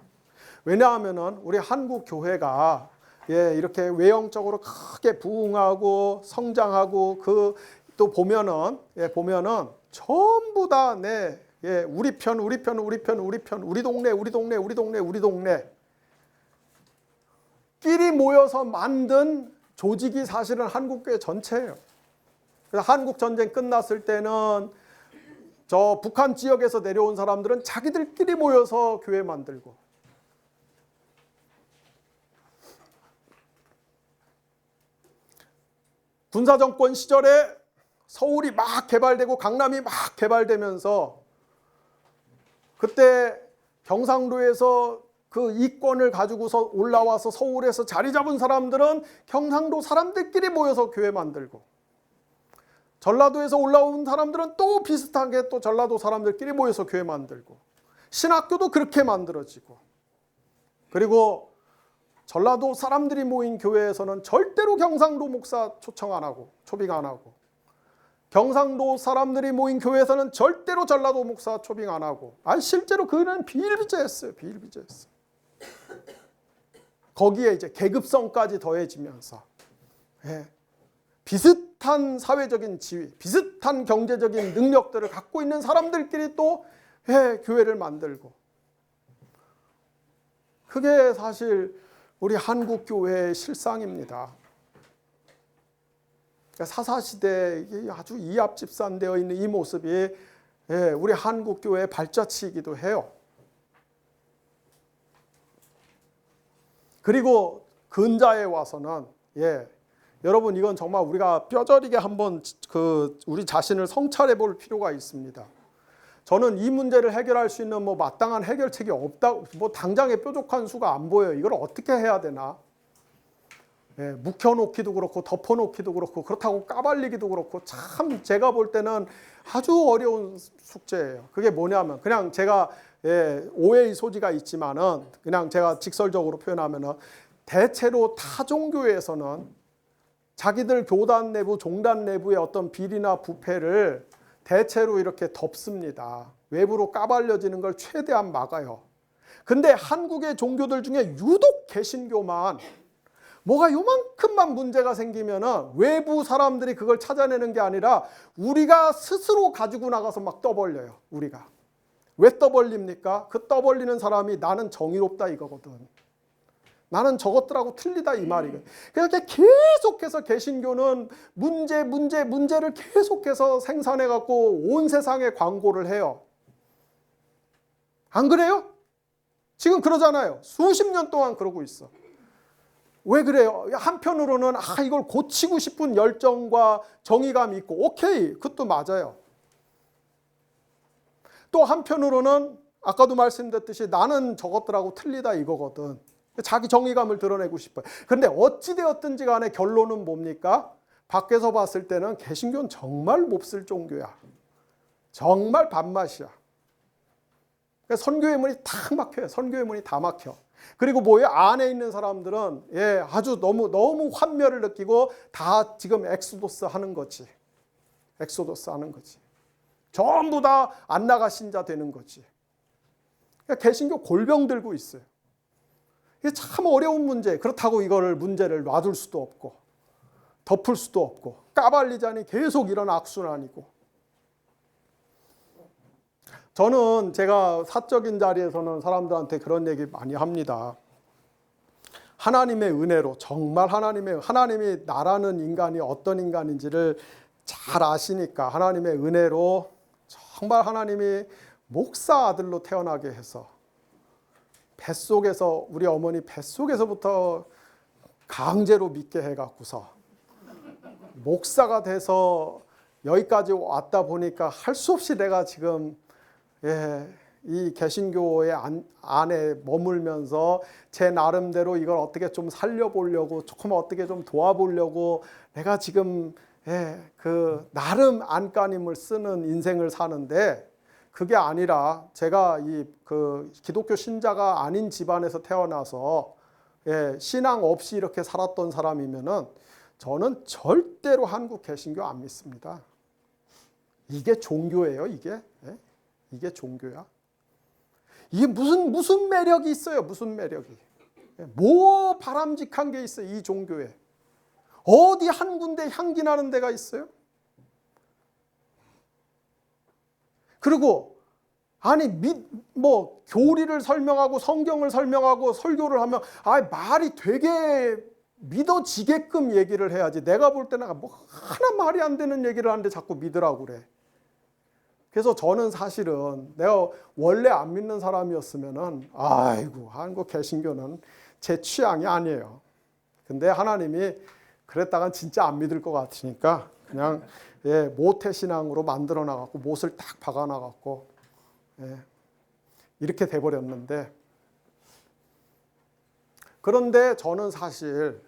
왜냐하면은 우리 한국 교회가 이렇게 외형적으로 크게 부흥하고 성장하고 그 또 보면은 전부 다 우리 편, 우리 편, 우리 편, 우리 편, 우리 동네, 우리 동네, 우리 동네, 우리 동네 끼리 모여서 만든 조직이 사실은 한국교회 전체예요. 그래서 한국 전쟁 끝났을 때는 저 북한 지역에서 내려온 사람들은 자기들끼리 모여서 교회 만들고, 군사정권 시절에 서울이 막 개발되고 강남이 막 개발되면서 그때 경상도에서 그 이권을 가지고서 올라와서 서울에서 자리 잡은 사람들은 경상도 사람들끼리 모여서 교회 만들고, 전라도에서 올라온 사람들은 또 비슷하게 또 전라도 사람들끼리 모여서 교회 만들고, 신학교도 그렇게 만들어지고, 그리고 전라도 사람들이 모인 교회에서는 절대로 경상도 목사 초청 안 하고 초빙 안 하고, 경상도 사람들이 모인 교회에서는 절대로 전라도 목사 초빙 안 하고, 아니 실제로 그는 비일비재했어요. 비일비재했어요. 거기에 이제 계급성까지 더해지면서 비슷한 사회적인 지위, 비슷한 경제적인 능력들을 갖고 있는 사람들끼리 또 교회를 만들고, 그게 사실 우리 한국 교회의 실상입니다. 사사시대에 아주 이합집산되어 있는 이 모습이 우리 한국 교회의 발자취이기도 해요. 그리고 근자에 와서는 여러분, 이건 정말 우리가 뼈저리게 한번 우리 자신을 성찰해 볼 필요가 있습니다. 저는 이 문제를 해결할 수 있는 마땅한 해결책이 없다, 당장에 뾰족한 수가 안 보여요. 이걸 어떻게 해야 되나? 묵혀놓기도 그렇고 덮어놓기도 그렇고 그렇다고 까발리기도 그렇고, 참 제가 볼 때는 아주 어려운 숙제예요. 그게 뭐냐면, 그냥 제가 오해의 소지가 있지만은 그냥 제가 직설적으로 표현하면은, 대체로 타 종교에서는 자기들 교단 내부, 종단 내부의 어떤 비리나 부패를 대체로 이렇게 덮습니다. 외부로 까발려지는 걸 최대한 막아요. 근데 한국의 종교들 중에 유독 개신교만 뭐가 요만큼만 문제가 생기면은 외부 사람들이 그걸 찾아내는 게 아니라 우리가 스스로 가지고 나가서 막 떠벌려요. 우리가. 왜 떠벌립니까? 그 떠벌리는 사람이 나는 정의롭다 이거거든. 나는 저것들하고 틀리다 이 말이거든. 그렇게 계속해서 개신교는 문제를 계속해서 생산해갖고 온 세상에 광고를 해요. 안 그래요? 지금 그러잖아요. 수십 년 동안 그러고 있어. 왜 그래요? 한편으로는 이걸 고치고 싶은 열정과 정의감이 있고, 오케이, 그것도 맞아요. 또 한편으로는 아까도 말씀드렸듯이 나는 저것들하고 틀리다 이거거든. 자기 정의감을 드러내고 싶어요. 그런데 어찌되었든지 간에 결론은 뭡니까? 밖에서 봤을 때는 개신교는 정말 몹쓸 종교야. 정말 밥맛이야. 선교의 문이 탁 막혀요. 선교의 문이 다 막혀. 그리고 뭐예요? 안에 있는 사람들은 아주 너무 환멸을 느끼고 다 지금 엑소도스 하는 거지. 엑소도스 하는 거지. 전부 다 안 나가 신자 되는 거지. 개신교 골병 들고 있어요. 이게 참 어려운 문제. 그렇다고 이거를 문제를 놔둘 수도 없고 덮을 수도 없고 까발리자니 계속 이런 악순환이고. 저는 제가 사적인 자리에서는 사람들한테 그런 얘기 많이 합니다. 하나님의 은혜로, 정말 하나님이 나라는 인간이 어떤 인간인지를 잘 아시니까 하나님의 은혜로 정말 하나님이 목사 아들로 태어나게 해서 뱃속에서, 우리 어머니 뱃속에서부터 강제로 믿게 해갖고서 목사가 돼서 여기까지 왔다 보니까 할 수 없이 내가 지금 이 개신교의 안에 머물면서 제 나름대로 이걸 어떻게 좀 살려보려고, 조금 어떻게 좀 도와보려고 내가 지금 그 나름 안간힘을 쓰는 인생을 사는데, 그게 아니라 제가 그 기독교 신자가 아닌 집안에서 태어나서 신앙 없이 이렇게 살았던 사람이면은 저는 절대로 한국 개신교 안 믿습니다. 이게 종교예요, 이게? 이게 종교야? 이게 무슨 매력이 있어요? 무슨 매력이? 뭐 바람직한 게 있어요, 이 종교에? 어디 한 군데 향기 나는 데가 있어요? 그리고 교리를 설명하고 성경을 설명하고 설교를 하면 말이 되게 믿어지게끔 얘기를 해야지. 내가 볼 때는 하나 말이 안 되는 얘기를 하는데 자꾸 믿으라고 그래. 그래서 저는 사실은 내가 원래 안 믿는 사람이었으면은 한국 개신교는 제 취향이 아니에요. 근데 하나님이 그랬다간 진짜 안 믿을 것 같으니까 그냥 모태신앙으로 만들어 나갔고 못을 딱 박아 나갔고 이렇게 돼버렸는데, 그런데 저는 사실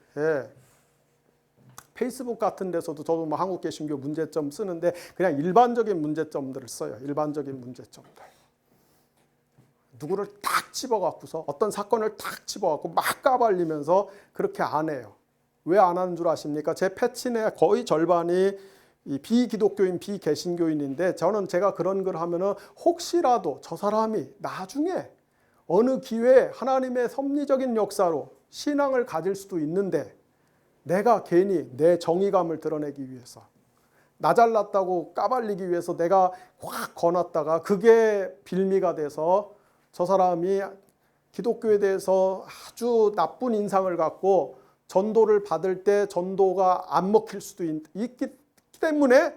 페이스북 같은 데서도 저도 뭐 한국개신교 문제점 쓰는데 그냥 일반적인 문제점들을 써요. 일반적인 문제점들. 누구를 딱 집어갖고서 어떤 사건을 딱 집어갖고 막 까발리면서 그렇게 안 해요. 왜 안 하는 줄 아십니까? 제 패친의 거의 절반이 이 비기독교인, 비개신교인인데 저는 제가 그런 걸 하면은 혹시라도 저 사람이 나중에 어느 기회에 하나님의 섭리적인 역사로 신앙을 가질 수도 있는데 내가 괜히 내 정의감을 드러내기 위해서 나 잘났다고 까발리기 위해서 내가 확 거놨다가 그게 빌미가 돼서 저 사람이 기독교에 대해서 아주 나쁜 인상을 갖고 전도를 받을 때 전도가 안 먹힐 수도 있기 때문에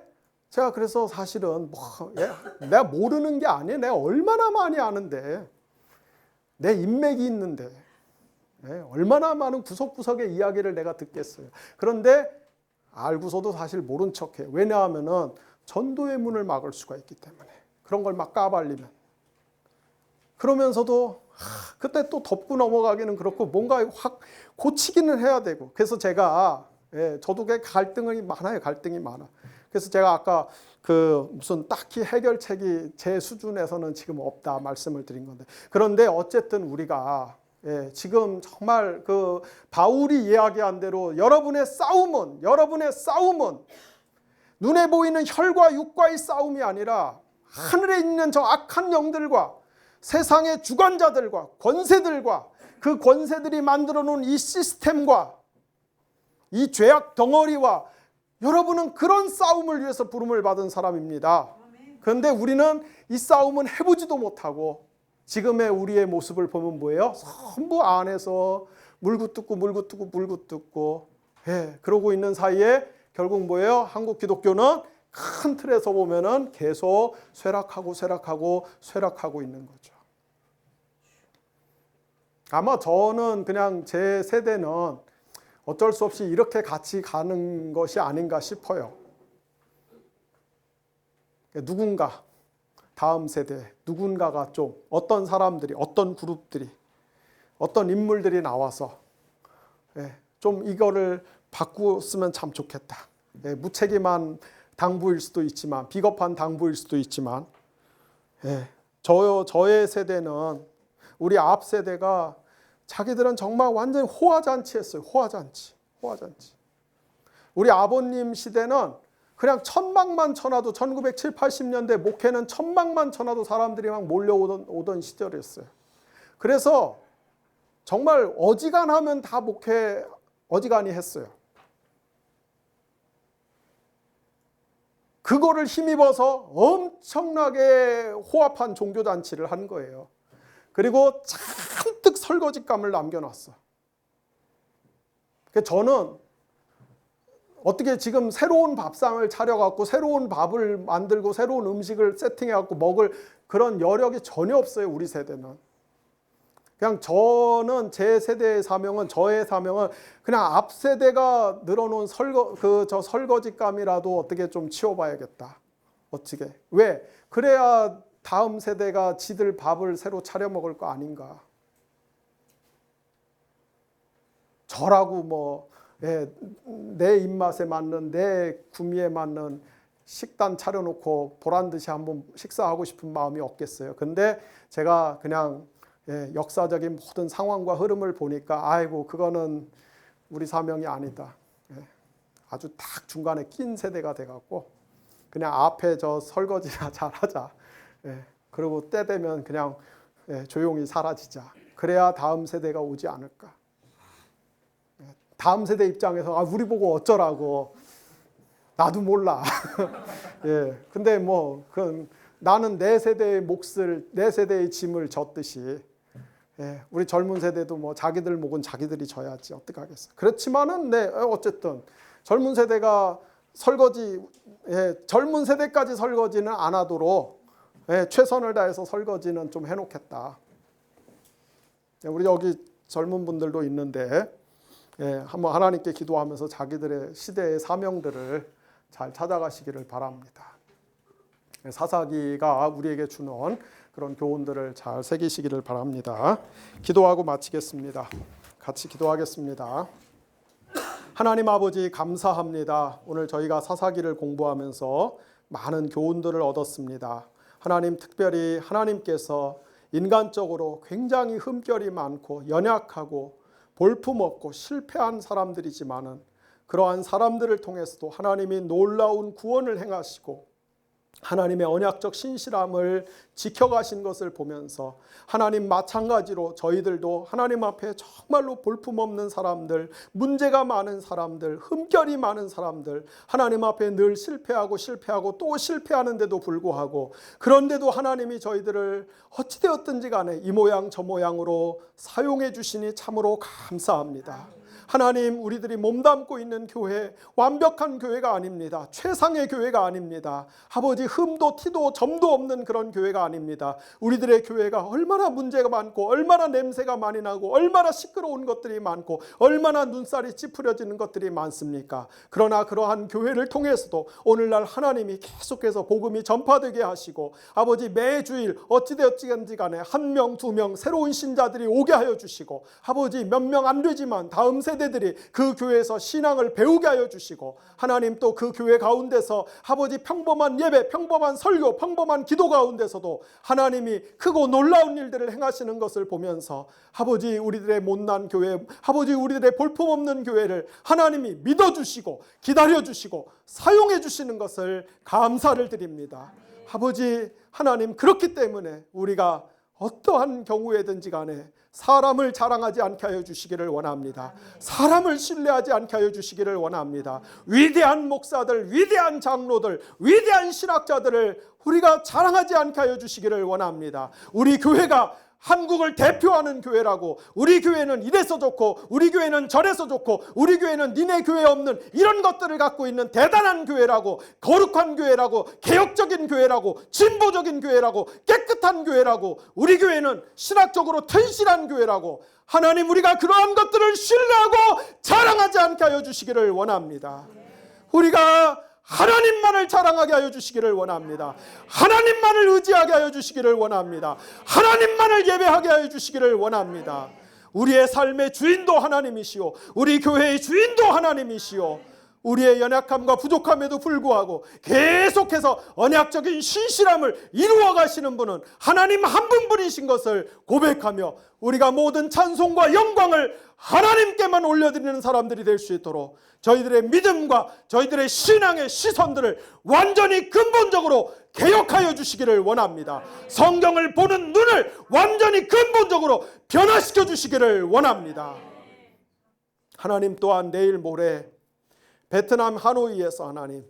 제가 그래서 사실은 내가 모르는 게 아니에요. 내가 얼마나 많이 아는데, 내 인맥이 있는데 얼마나 많은 구석구석의 이야기를 내가 듣겠어요. 그런데 알고서도 사실 모른 척해요. 왜냐하면 전도의 문을 막을 수가 있기 때문에. 그런 걸 막 까발리면. 그러면서도 그때 또 덮고 넘어가기는 그렇고 뭔가 확 고치기는 해야 되고. 그래서 제가 저도 갈등이 많아요. 갈등이 많아. 그래서 제가 아까 무슨 딱히 해결책이 제 수준에서는 지금 없다 말씀을 드린 건데, 그런데 어쨌든 우리가 지금 정말 바울이 이야기한 대로 여러분의 싸움은 눈에 보이는 혈과 육과의 싸움이 아니라 하늘에 있는 저 악한 영들과 세상의 주관자들과 권세들과 그 권세들이 만들어 놓은 이 시스템과 이 죄악 덩어리와, 여러분은 그런 싸움을 위해서 부름을 받은 사람입니다. 그런데 우리는 이 싸움은 해보지도 못하고 지금의 우리의 모습을 보면 뭐예요? 전부 안에서 물고 뜯고 그러고 있는 사이에 결국 뭐예요? 한국 기독교는 큰 틀에서 보면은 계속 쇠락하고 있는 거죠. 아마 저는 그냥 제 세대는 어쩔 수 없이 이렇게 같이 가는 것이 아닌가 싶어요. 누군가 다음 세대 누군가가 좀 어떤 사람들이, 어떤 그룹들이, 어떤 인물들이 나와서 좀 이거를 바꾸었으면 참 좋겠다. 무책임한 당부일 수도 있지만, 비겁한 당부일 수도 있지만, 저의 세대는, 우리 앞 세대가 자기들은 정말 완전히 호화잔치했어요. 호화잔치. 우리 아버님 시대는 그냥 천막만 쳐놔도 1970, 80년대 목회는 천막만 쳐놔도 사람들이 막 몰려오던 시절이었어요. 그래서 정말 어지간하면 다 목회 어지간히 했어요. 그거를 힘입어서 엄청나게 호합한 종교잔치를 한 거예요. 그리고 잔뜩 설거지감을 남겨놨어. 저는 어떻게 지금 새로운 밥상을 차려갖고 새로운 밥을 만들고 새로운 음식을 세팅해갖고 먹을 그런 여력이 전혀 없어요. 우리 세대는. 그냥 저는 제 세대의 사명은, 저의 사명은 그냥 앞 세대가 늘어놓은 설거지감이라도 어떻게 좀 치워봐야겠다. 어떻게? 왜? 그래야 다음 세대가 지들 밥을 새로 차려 먹을 거 아닌가. 저라고 내 입맛에 맞는, 내 구미에 맞는 식단 차려놓고 보란듯이 한번 식사하고 싶은 마음이 없겠어요. 근데 제가 그냥 역사적인 모든 상황과 흐름을 보니까 아이고 그거는 우리 사명이 아니다. 아주 딱 중간에 낀 세대가 돼갖고 그냥 앞에 저 설거지나 잘하자. 그리고 때 되면 그냥 조용히 사라지자. 그래야 다음 세대가 오지 않을까. 다음 세대 입장에서 우리 보고 어쩌라고. 나도 몰라. 근데 나는 내 세대의 몫을, 내 세대의 짐을 졌듯이 우리 젊은 세대도 자기들 목은 자기들이 져야지 어떡하겠어. 그렇지만은 어쨌든 젊은 세대가 젊은 세대까지 설거지는 안 하도록 최선을 다해서 설거지는 좀 해놓겠다. 우리 여기 젊은 분들도 있는데 한번 하나님께 기도하면서 자기들의 시대의 사명들을 잘 찾아가시기를 바랍니다. 사사기가 우리에게 주는 그런 교훈들을 잘 새기시기를 바랍니다. 기도하고 마치겠습니다. 같이 기도하겠습니다. 하나님 아버지 감사합니다. 오늘 저희가 사사기를 공부하면서 많은 교훈들을 얻었습니다. 하나님, 특별히 하나님께서 인간적으로 굉장히 흠결이 많고 연약하고 볼품없고 실패한 사람들이지만은 그러한 사람들을 통해서도 하나님이 놀라운 구원을 행하시고 하나님의 언약적 신실함을 지켜가신 것을 보면서 하나님, 마찬가지로 저희들도 하나님 앞에 정말로 볼품없는 사람들, 문제가 많은 사람들, 흠결이 많은 사람들, 하나님 앞에 늘 실패하고 또 실패하는데도 불구하고, 그런데도 하나님이 저희들을 어찌되었든지 간에 이 모양 저 모양으로 사용해 주시니 참으로 감사합니다. 하나님, 우리들이 몸담고 있는 교회, 완벽한 교회가 아닙니다. 최상의 교회가 아닙니다. 아버지, 흠도 티도 점도 없는 그런 교회가 아닙니다. 우리들의 교회가 얼마나 문제가 많고 얼마나 냄새가 많이 나고 얼마나 시끄러운 것들이 많고 얼마나 눈살이 찌푸려지는 것들이 많습니까? 그러나 그러한 교회를 통해서도 오늘날 하나님이 계속해서 복음이 전파되게 하시고, 아버지, 매주일 어찌되었든지 간에 한 명, 두 명 새로운 신자들이 오게 하여 주시고, 아버지, 몇 명 안 되지만 다음 세대들이 그 교회에서 신앙을 배우게 하여 주시고, 하나님, 또 그 교회 가운데서 아버지, 평범한 예배, 평범한 설교, 평범한 기도 가운데서도 하나님이 크고 놀라운 일들을 행하시는 것을 보면서 아버지, 우리들의 못난 교회, 아버지, 우리들의 볼품없는 교회를 하나님이 믿어주시고 기다려주시고 사용해 주시는 것을 감사를 드립니다. 아버지 하나님, 그렇기 때문에 우리가 어떠한 경우에든지 간에 사람을 자랑하지 않게 하여 주시기를 원합니다. 사람을 신뢰하지 않게 하여 주시기를 원합니다. 위대한 목사들, 위대한 장로들, 위대한 신학자들을 우리가 자랑하지 않게 하여 주시기를 원합니다. 우리 교회가 한국을 대표하는 교회라고, 우리 교회는 이래서 좋고 우리 교회는 저래서 좋고 우리 교회는 니네 교회 없는 이런 것들을 갖고 있는 대단한 교회라고, 거룩한 교회라고, 개혁적인 교회라고, 진보적인 교회라고, 깨끗한 교회라고, 우리 교회는 신학적으로 튼실한 교회라고, 하나님, 우리가 그러한 것들을 신뢰하고 자랑하지 않게 하여 주시기를 원합니다. 우리가 하나님만을 자랑하게 하여 주시기를 원합니다. 하나님만을 의지하게 하여 주시기를 원합니다. 하나님만을 예배하게 하여 주시기를 원합니다. 우리의 삶의 주인도 하나님이시오, 우리 교회의 주인도 하나님이시오. 우리의 연약함과 부족함에도 불구하고 계속해서 언약적인 신실함을 이루어 가시는 분은 하나님 한 분뿐이신 것을 고백하며, 우리가 모든 찬송과 영광을 하나님께만 올려드리는 사람들이 될 수 있도록 저희들의 믿음과 저희들의 신앙의 시선들을 완전히 근본적으로 개혁하여 주시기를 원합니다. 성경을 보는 눈을 완전히 근본적으로 변화시켜 주시기를 원합니다. 하나님, 또한 내일 모레 베트남 하노이에서 하나님,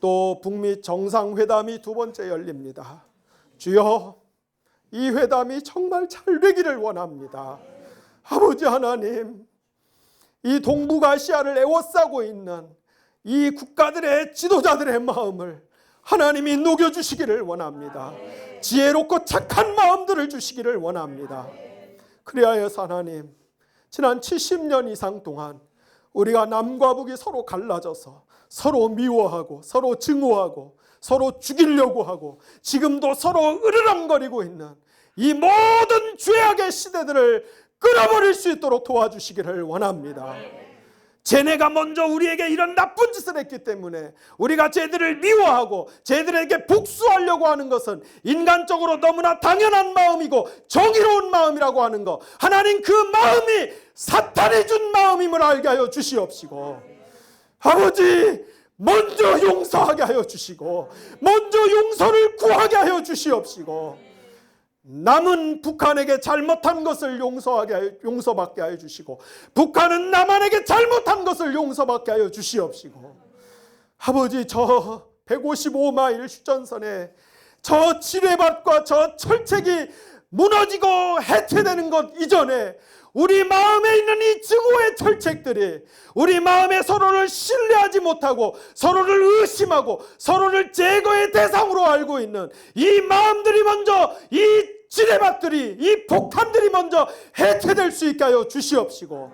또 북미 정상회담이 두 번째 열립니다. 주여, 이 회담이 정말 잘 되기를 원합니다. 아버지 하나님, 이 동북아시아를 에워싸고 있는 이 국가들의 지도자들의 마음을 하나님이 녹여주시기를 원합니다. 지혜롭고 착한 마음들을 주시기를 원합니다. 그리하여서 하나님, 지난 70년 이상 동안 우리가 남과 북이 서로 갈라져서 서로 미워하고 서로 증오하고 서로 죽이려고 하고 지금도 서로 으르렁거리고 있는 이 모든 죄악의 시대들을 끊어버릴 수 있도록 도와주시기를 원합니다. 쟤네가 먼저 우리에게 이런 나쁜 짓을 했기 때문에 우리가 쟤들을 미워하고 쟤들에게 복수하려고 하는 것은 인간적으로 너무나 당연한 마음이고 정의로운 마음이라고 하는 것, 하나님, 그 마음이 사탄이 준 마음임을 알게 하여 주시옵시고, 아버지, 먼저 용서하게 하여 주시고 먼저 용서를 구하게 하여 주시옵시고, 남은 북한에게 잘못한 것을 용서받게 하여 주시고 북한은 남한에게 잘못한 것을 용서받게 하여 주시옵시고, 아버지, 저 155마일 휴전선에 저 지뢰밭과 저 철책이 무너지고 해체되는 것 이전에 우리 마음에 있는 이 증오의 철책들이 우리 마음에 서로를 신뢰하지 못하고 서로를 의심하고 서로를 제거의 대상으로 알고 있는 이 마음들이 먼저, 이 지뢰밭들이, 이 폭탄들이 먼저 해체될 수 있게 하여 주시옵시고,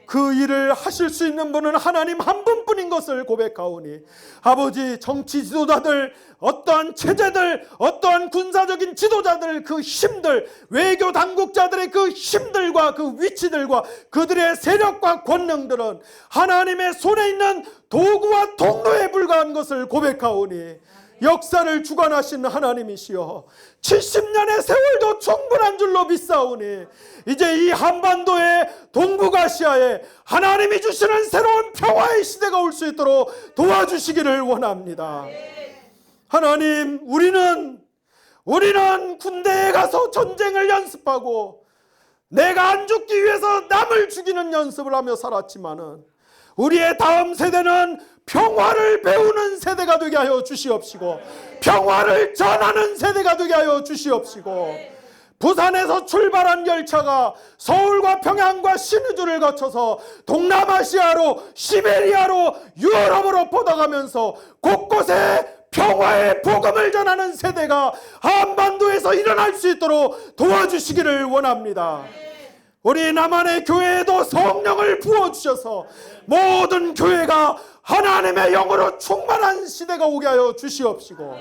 그 일을 하실 수 있는 분은 하나님 한 분뿐인 것을 고백하오니 아버지, 정치 지도자들, 어떠한 체제들, 어떠한 군사적인 지도자들 그 힘들, 외교 당국자들의 그 힘들과 그 위치들과 그들의 세력과 권능들은 하나님의 손에 있는 도구와 통로에 불과한 것을 고백하오니 역사를 주관하시는 하나님이시여, 70년의 세월도 충분한 줄로 믿사오니 이제 이 한반도의 동북아시아에 하나님이 주시는 새로운 평화의 시대가 올 수 있도록 도와주시기를 원합니다. 하나님, 우리는 군대에 가서 전쟁을 연습하고 내가 안 죽기 위해서 남을 죽이는 연습을 하며 살았지만은 우리의 다음 세대는 평화를 배우는 세대가 되게 하여 주시옵시고 평화를 전하는 세대가 되게 하여 주시옵시고 부산에서 출발한 열차가 서울과 평양과 신의주를 거쳐서 동남아시아로, 시베리아로, 유럽으로 뻗어가면서 곳곳에 평화의 복음을 전하는 세대가 한반도에서 일어날 수 있도록 도와주시기를 원합니다. 우리 남한의 교회에도 성령을 부어주셔서 모든 교회가 하나님의 영으로 충만한 시대가 오게 하여 주시옵시고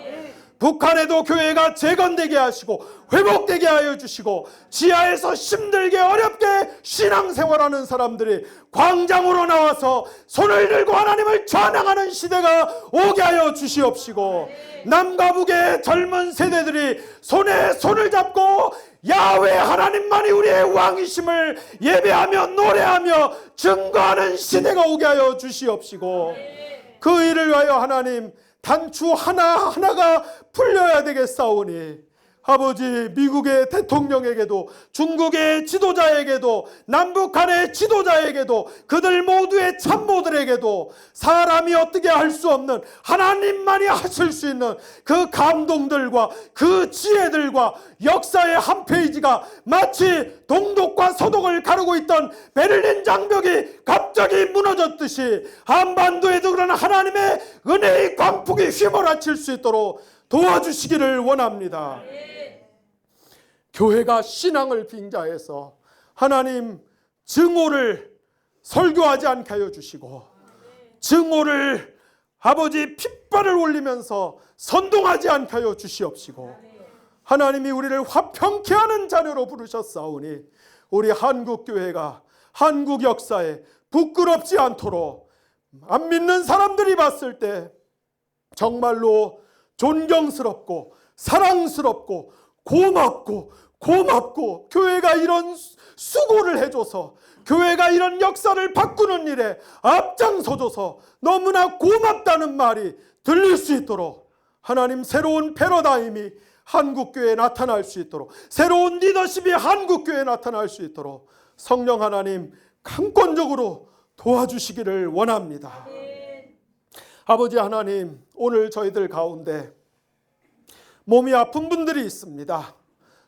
북한에도 교회가 재건되게 하시고 회복되게 하여 주시고 지하에서 힘들게 어렵게 신앙생활하는 사람들이 광장으로 나와서 손을 들고 하나님을 찬양하는 시대가 오게 하여 주시옵시고 남과 북의 젊은 세대들이 손에 손을 잡고 야훼 하나님만이 우리의 왕이심을 예배하며 노래하며 증거하는 시대가 오게 하여 주시옵시고 그 일을 위하여 하나님 단추 하나하나가 풀려야 되겠사오니 아버지, 미국의 대통령에게도 중국의 지도자에게도 남북한의 지도자에게도 그들 모두의 참모들에게도 사람이 어떻게 할 수 없는 하나님만이 하실 수 있는 그 감동들과 그 지혜들과 역사의 한 페이지가 마치 동독과 서독을 가르고 있던 베를린 장벽이 갑자기 무너졌듯이 한반도에도 그런 하나님의 은혜의 광풍이 휘몰아칠 수 있도록 도와주시기를 원합니다. 교회가 신앙을 빙자해서 하나님 증오를 설교하지 않게 하여 주시고 증오를 아버지 핏발을 올리면서 선동하지 않게 하여 주시옵시고 하나님이 우리를 화평케 하는 자녀로 부르셨사오니 우리 한국교회가 한국 역사에 부끄럽지 않도록 안 믿는 사람들이 봤을 때 정말로 존경스럽고 사랑스럽고 고맙고 교회가 이런 수고를 해줘서 교회가 이런 역사를 바꾸는 일에 앞장서줘서 너무나 고맙다는 말이 들릴 수 있도록 하나님 새로운 패러다임이 한국교회에 나타날 수 있도록 새로운 리더십이 한국교회에 나타날 수 있도록 성령 하나님 강권적으로 도와주시기를 원합니다. 아버지 하나님, 오늘 저희들 가운데 몸이 아픈 분들이 있습니다.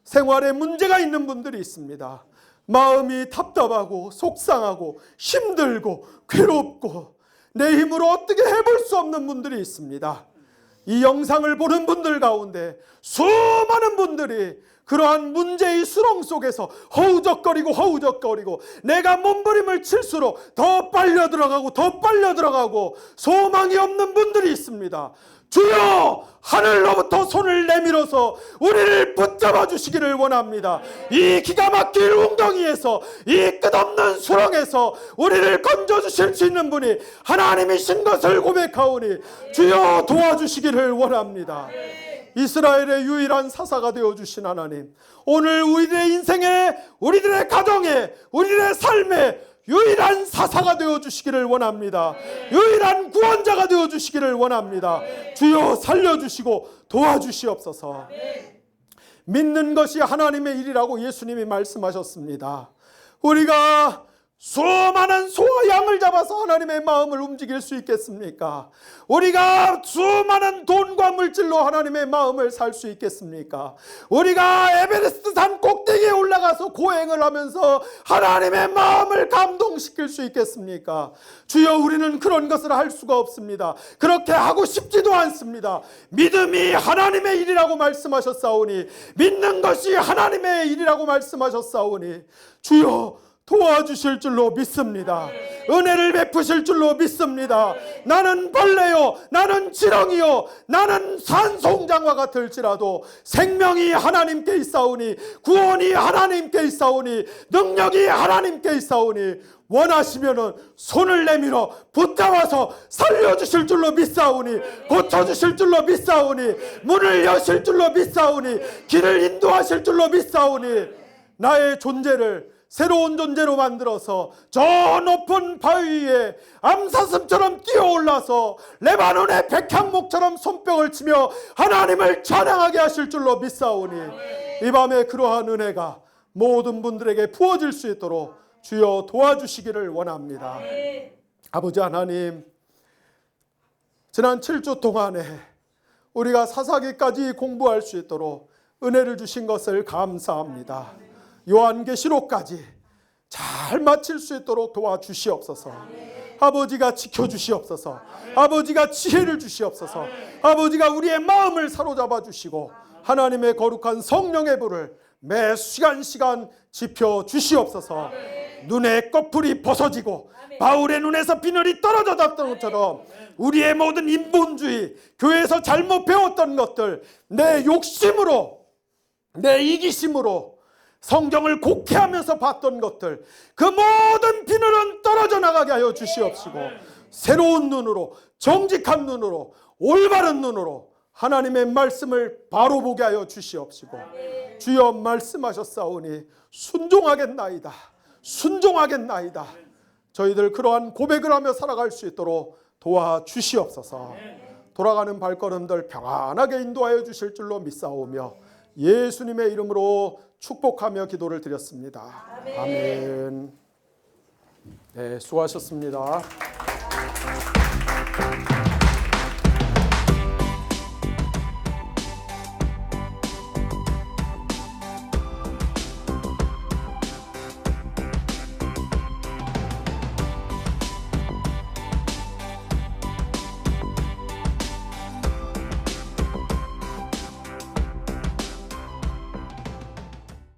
생활에 문제가 있는 분들이 있습니다. 마음이 답답하고 속상하고 힘들고 괴롭고 내 힘으로 어떻게 해볼 수 없는 분들이 있습니다. 이 영상을 보는 분들 가운데 수많은 분들이 그러한 문제의 수렁 속에서 허우적거리고 내가 몸부림을 칠수록 더 빨려 들어가고 소망이 없는 분들이 있습니다. 주여, 하늘로부터 손을 내밀어서 우리를 붙잡아 주시기를 원합니다. 이 기가 막힐 웅덩이에서, 이 끝없는 수렁에서 우리를 건져주실 수 있는 분이 하나님이신 것을 고백하오니 주여 도와주시기를 원합니다. 이스라엘의 유일한 사사가 되어주신 하나님, 오늘 우리들의 인생에, 우리들의 가정에, 우리들의 삶에 유일한 사사가 되어주시기를 원합니다. 유일한 구원자가 되어주시기를 원합니다. 주여 살려주시고 도와주시옵소서. 믿는 것이 하나님의 일이라고 예수님이 말씀하셨습니다. 우리가 수많은 소와 양을 잡아서 하나님의 마음을 움직일 수 있겠습니까? 우리가 수많은 돈과 물질로 하나님의 마음을 살 수 있겠습니까? 우리가 에베레스트 산 꼭대기에 올라가서 고행을 하면서 하나님의 마음을 감동시킬 수 있겠습니까? 주여, 우리는 그런 것을 할 수가 없습니다. 그렇게 하고 싶지도 않습니다. 믿음이 하나님의 일이라고 말씀하셨사오니, 믿는 것이 하나님의 일이라고 말씀하셨사오니 주여 도와주실 줄로 믿습니다. 은혜를 베푸실 줄로 믿습니다. 나는 벌레요, 나는 지렁이요, 나는 산송장과 같을지라도 생명이 하나님께 있사오니, 구원이 하나님께 있사오니, 능력이 하나님께 있사오니, 원하시면은 손을 내밀어 붙잡아서 살려주실 줄로 믿사오니, 고쳐주실 줄로 믿사오니, 문을 여실 줄로 믿사오니, 길을 인도하실 줄로 믿사오니, 나의 존재를 새로운 존재로 만들어서 저 높은 바위 위에 암사슴처럼 뛰어올라서 레바논의 백향목처럼 손뼉을 치며 하나님을 찬양하게 하실 줄로 믿사오니, 이 밤에 그러한 은혜가 모든 분들에게 부어질 수 있도록 주여 도와주시기를 원합니다. 아버지 하나님, 지난 7주 동안에 우리가 사사기까지 공부할 수 있도록 은혜를 주신 것을 감사합니다. 요한계시록까지 잘 마칠 수 있도록 도와주시옵소서. 아버지가 지켜주시옵소서. 아버지가 지혜를 주시옵소서. 아버지가 우리의 마음을 사로잡아 주시고 하나님의 거룩한 성령의 불을 매 시간 지펴 주시옵소서. 눈의 꺼풀이 벗어지고 바울의 눈에서 비늘이 떨어졌던 것처럼 우리의 모든 인본주의, 교회에서 잘못 배웠던 것들, 내 욕심으로, 내 이기심으로 성경을 곡해하면서 봤던 것들, 그 모든 비늘은 떨어져 나가게 하여 주시옵시고 새로운 눈으로, 정직한 눈으로, 올바른 눈으로 하나님의 말씀을 바로 보게 하여 주시옵시고, 주여 말씀하셨사오니 순종하겠나이다, 순종하겠나이다. 저희들 그러한 고백을 하며 살아갈 수 있도록 도와주시옵소서. 돌아가는 발걸음들 평안하게 인도하여 주실 줄로 믿사오며 예수님의 이름으로 축복하며 기도를 드렸습니다. 아멘. 네, 수고하셨습니다.